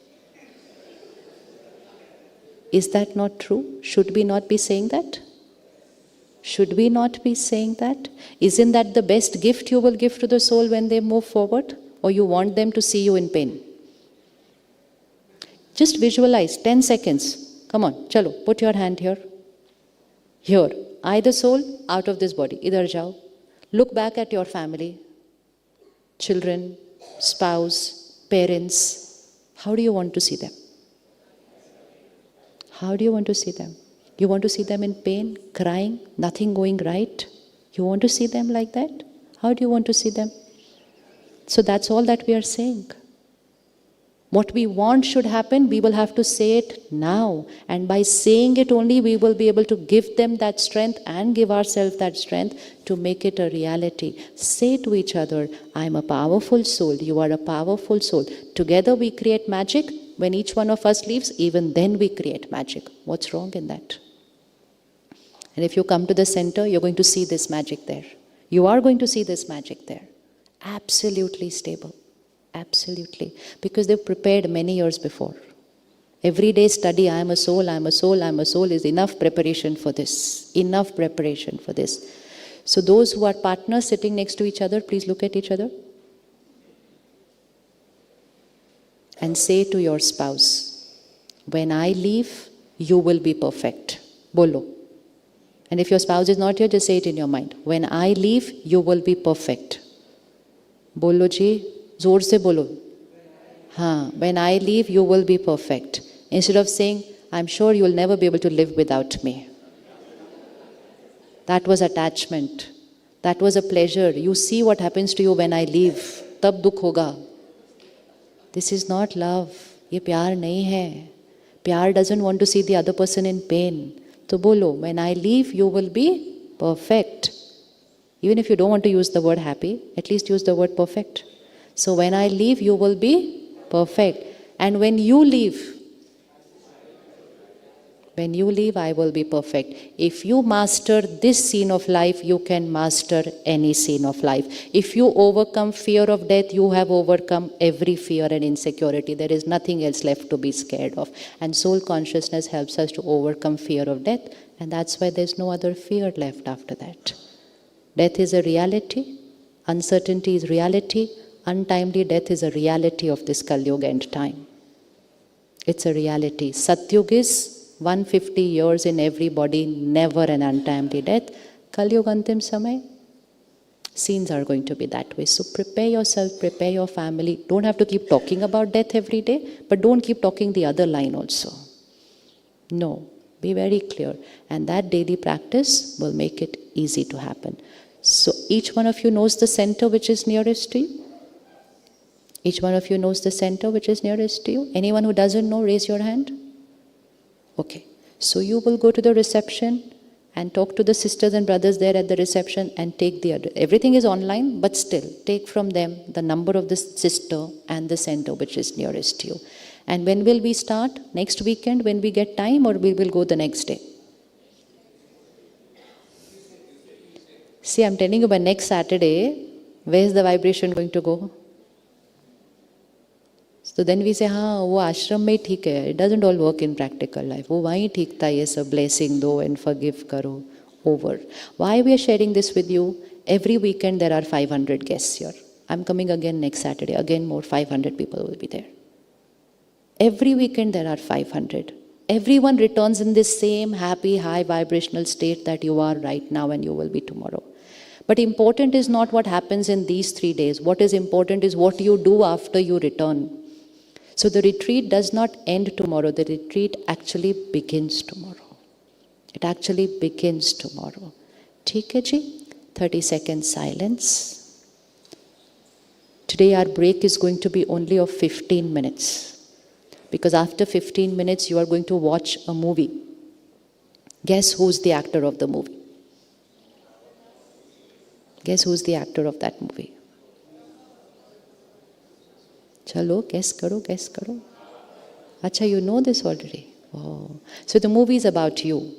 Is that not true? Should we not be saying that? Should we not be saying that? Isn't that the best gift you will give to the soul when they move forward? Or you want them to see you in pain? Just visualize, 10 seconds. Come on, chalo, put your hand here. Here, I the soul, out of this body. Idhar jao. Look back at your family. Children, spouse, parents. How do you want to see them? How do you want to see them? You want to see them in pain, crying, nothing going right? You want to see them like that? How do you want to see them? So that's all that we are saying. What we want should happen, we will have to say it now. And by saying it only, we will be able to give them that strength and give ourselves that strength to make it a reality. Say to each other, I'm a powerful soul, you are a powerful soul. Together we create magic. When each one of us leaves, even then we create magic. What's wrong in that? And if you come to the center, you're going to see this magic there. You are going to see this magic there. Absolutely stable. Absolutely. Because they've prepared many years before. Every day study, I am a soul, I am a soul, I am a soul is enough preparation for this. Enough preparation for this. So those who are partners sitting next to each other, please look at each other. And say to your spouse, when I leave, you will be perfect. Bolo. And if your spouse is not here, just say it in your mind. When I leave, you will be perfect. Bolo ji, zor se bolo. Haan, when I leave, you will be perfect. Instead of saying, I'm sure you will never be able to live without me. That was attachment. That was a pleasure. You see what happens to you when I leave. Tab dukh hoga. This is not love. Ye pyar nahi hai. Pyar doesn't want to see the other person in pain. So bolo, when I leave, you will be perfect. Even if you don't want to use the word happy, at least use the word perfect. So when I leave, you will be perfect. And when you leave, I will be perfect. If you master this scene of life, you can master any scene of life. If you overcome fear of death, you have overcome every fear and insecurity. There is nothing else left to be scared of. And soul consciousness helps us to overcome fear of death. And that's why there's no other fear left after that. Death is a reality. Uncertainty is reality. Untimely death is a reality of this Kali Yuga end time. It's a reality. Satyuga is 150 years in every body, never an untimely death. Kali Yuga Antim Samay, scenes are going to be that way. So prepare yourself, prepare your family. Don't have to keep talking about death every day, but don't keep talking the other line also. No, be very clear. And that daily practice will make it easy to happen. So each one of you knows the center which is nearest to you? Each one of you knows the center which is nearest to you? Anyone who doesn't know, raise your hand. Okay, so you will go to the reception and talk to the sisters and brothers there at the reception and take the address. Everything is online, but still, take from them the number of the sister and the center which is nearest to you. And when will we start? Next weekend when we get time, or we will go the next day? See, I'm telling you, by next Saturday, where is the vibration going to go? So then we say, हाँ वो आश्रम में ठीक है. It doesn't all work in practical life. वो वहीं ठीक था, ये सब blessing दो and forgive करो. Over. Why we are sharing this with you? Every weekend there are 500 guests here. I'm coming again next Saturday. Again more 500 people will be there. Every weekend there are 500. Everyone returns in this same happy, high vibrational state that you are right now and you will be tomorrow. But important is not what happens in these 3 days. What is important is what you do after you return. So the retreat does not end tomorrow. The retreat actually begins tomorrow. It actually begins tomorrow. ठीक है जी? 30 seconds silence. Today our break is going to be only of 15 minutes. Because after 15 minutes you are going to watch a movie. Guess who's the actor of the movie? Guess who's the actor of that movie? Chalo, guess karo, guess karo. Acha, you know this already. Oh. So the movie is about you.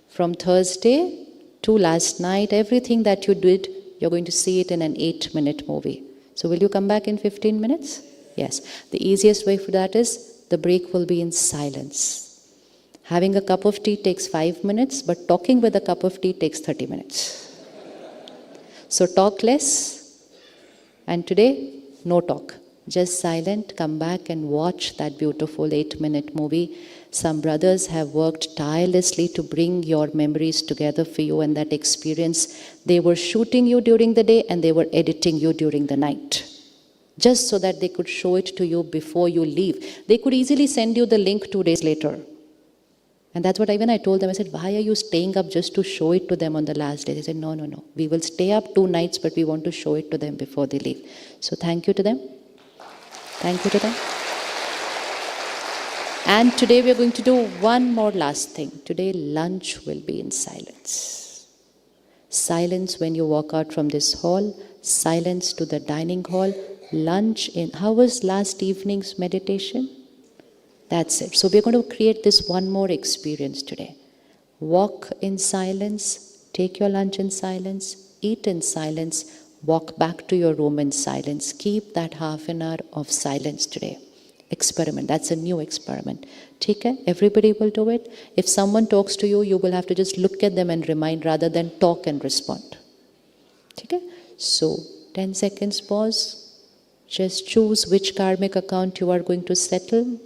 From Thursday to last night, everything that you did, you're going to see it in an 8-minute movie. So will you come back in 15 minutes? Yes. The easiest way for that is the break will be in silence. Having a cup of tea takes 5 minutes, but talking with a cup of tea takes 30 minutes. So talk less, and today, no talk. Just silent, come back and watch that beautiful 8-minute movie. Some brothers have worked tirelessly to bring your memories together for you and that experience. They were shooting you during the day and they were editing you during the night. Just so that they could show it to you before you leave. They could easily send you the link 2 days later. And that's what I told them. I said, why are you staying up just to show it to them on the last day? They said, no. We will stay up 2 nights, but we want to show it to them before they leave. So thank you to them. Thank you to them. And today we are going to do one more last thing. Today lunch will be in silence. Silence when you walk out from this hall. Silence to the dining hall. Lunch in... How was last evening's meditation? That's it. So we're going to create this one more experience today. Walk in silence. Take your lunch in silence. Eat in silence. Walk back to your room in silence. Keep that half an hour of silence today. Experiment. That's a new experiment. Okay? Everybody will do it. If someone talks to you, you will have to just look at them and remind rather than talk and respond. Okay? So, 10 seconds pause. Just choose which karmic account you are going to settle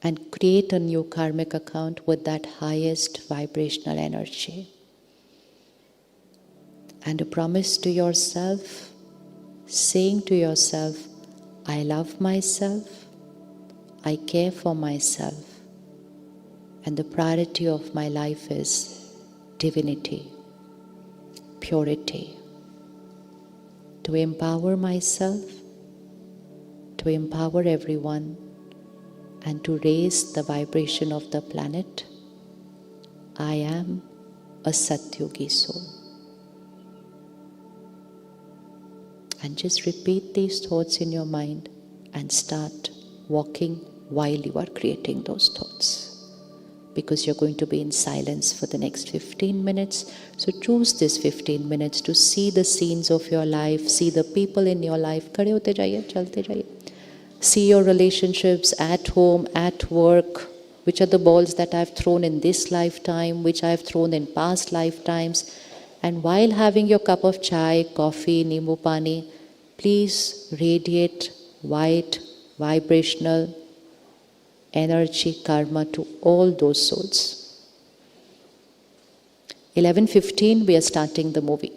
and create a new karmic account with that highest vibrational energy. And a promise to yourself, saying to yourself, I love myself, I care for myself, and the priority of my life is divinity, purity. To empower myself, to empower everyone, and to raise the vibration of the planet, I am a Satyugi soul. and just repeat these thoughts in your mind and start walking while you are creating those thoughts. Because you're going to be in silence for the next 15 minutes. So choose this 15 minutes to see the scenes of your life, see the people in your life. खड़े होते जाइए, चलते जाइए. See your relationships at home, at work. Which are the balls that I've thrown in this lifetime, which I've thrown in past lifetimes. And while having your cup of chai, coffee, nimbu pani, please radiate white, vibrational energy, karma to all those souls. 11:15, we are starting the movie.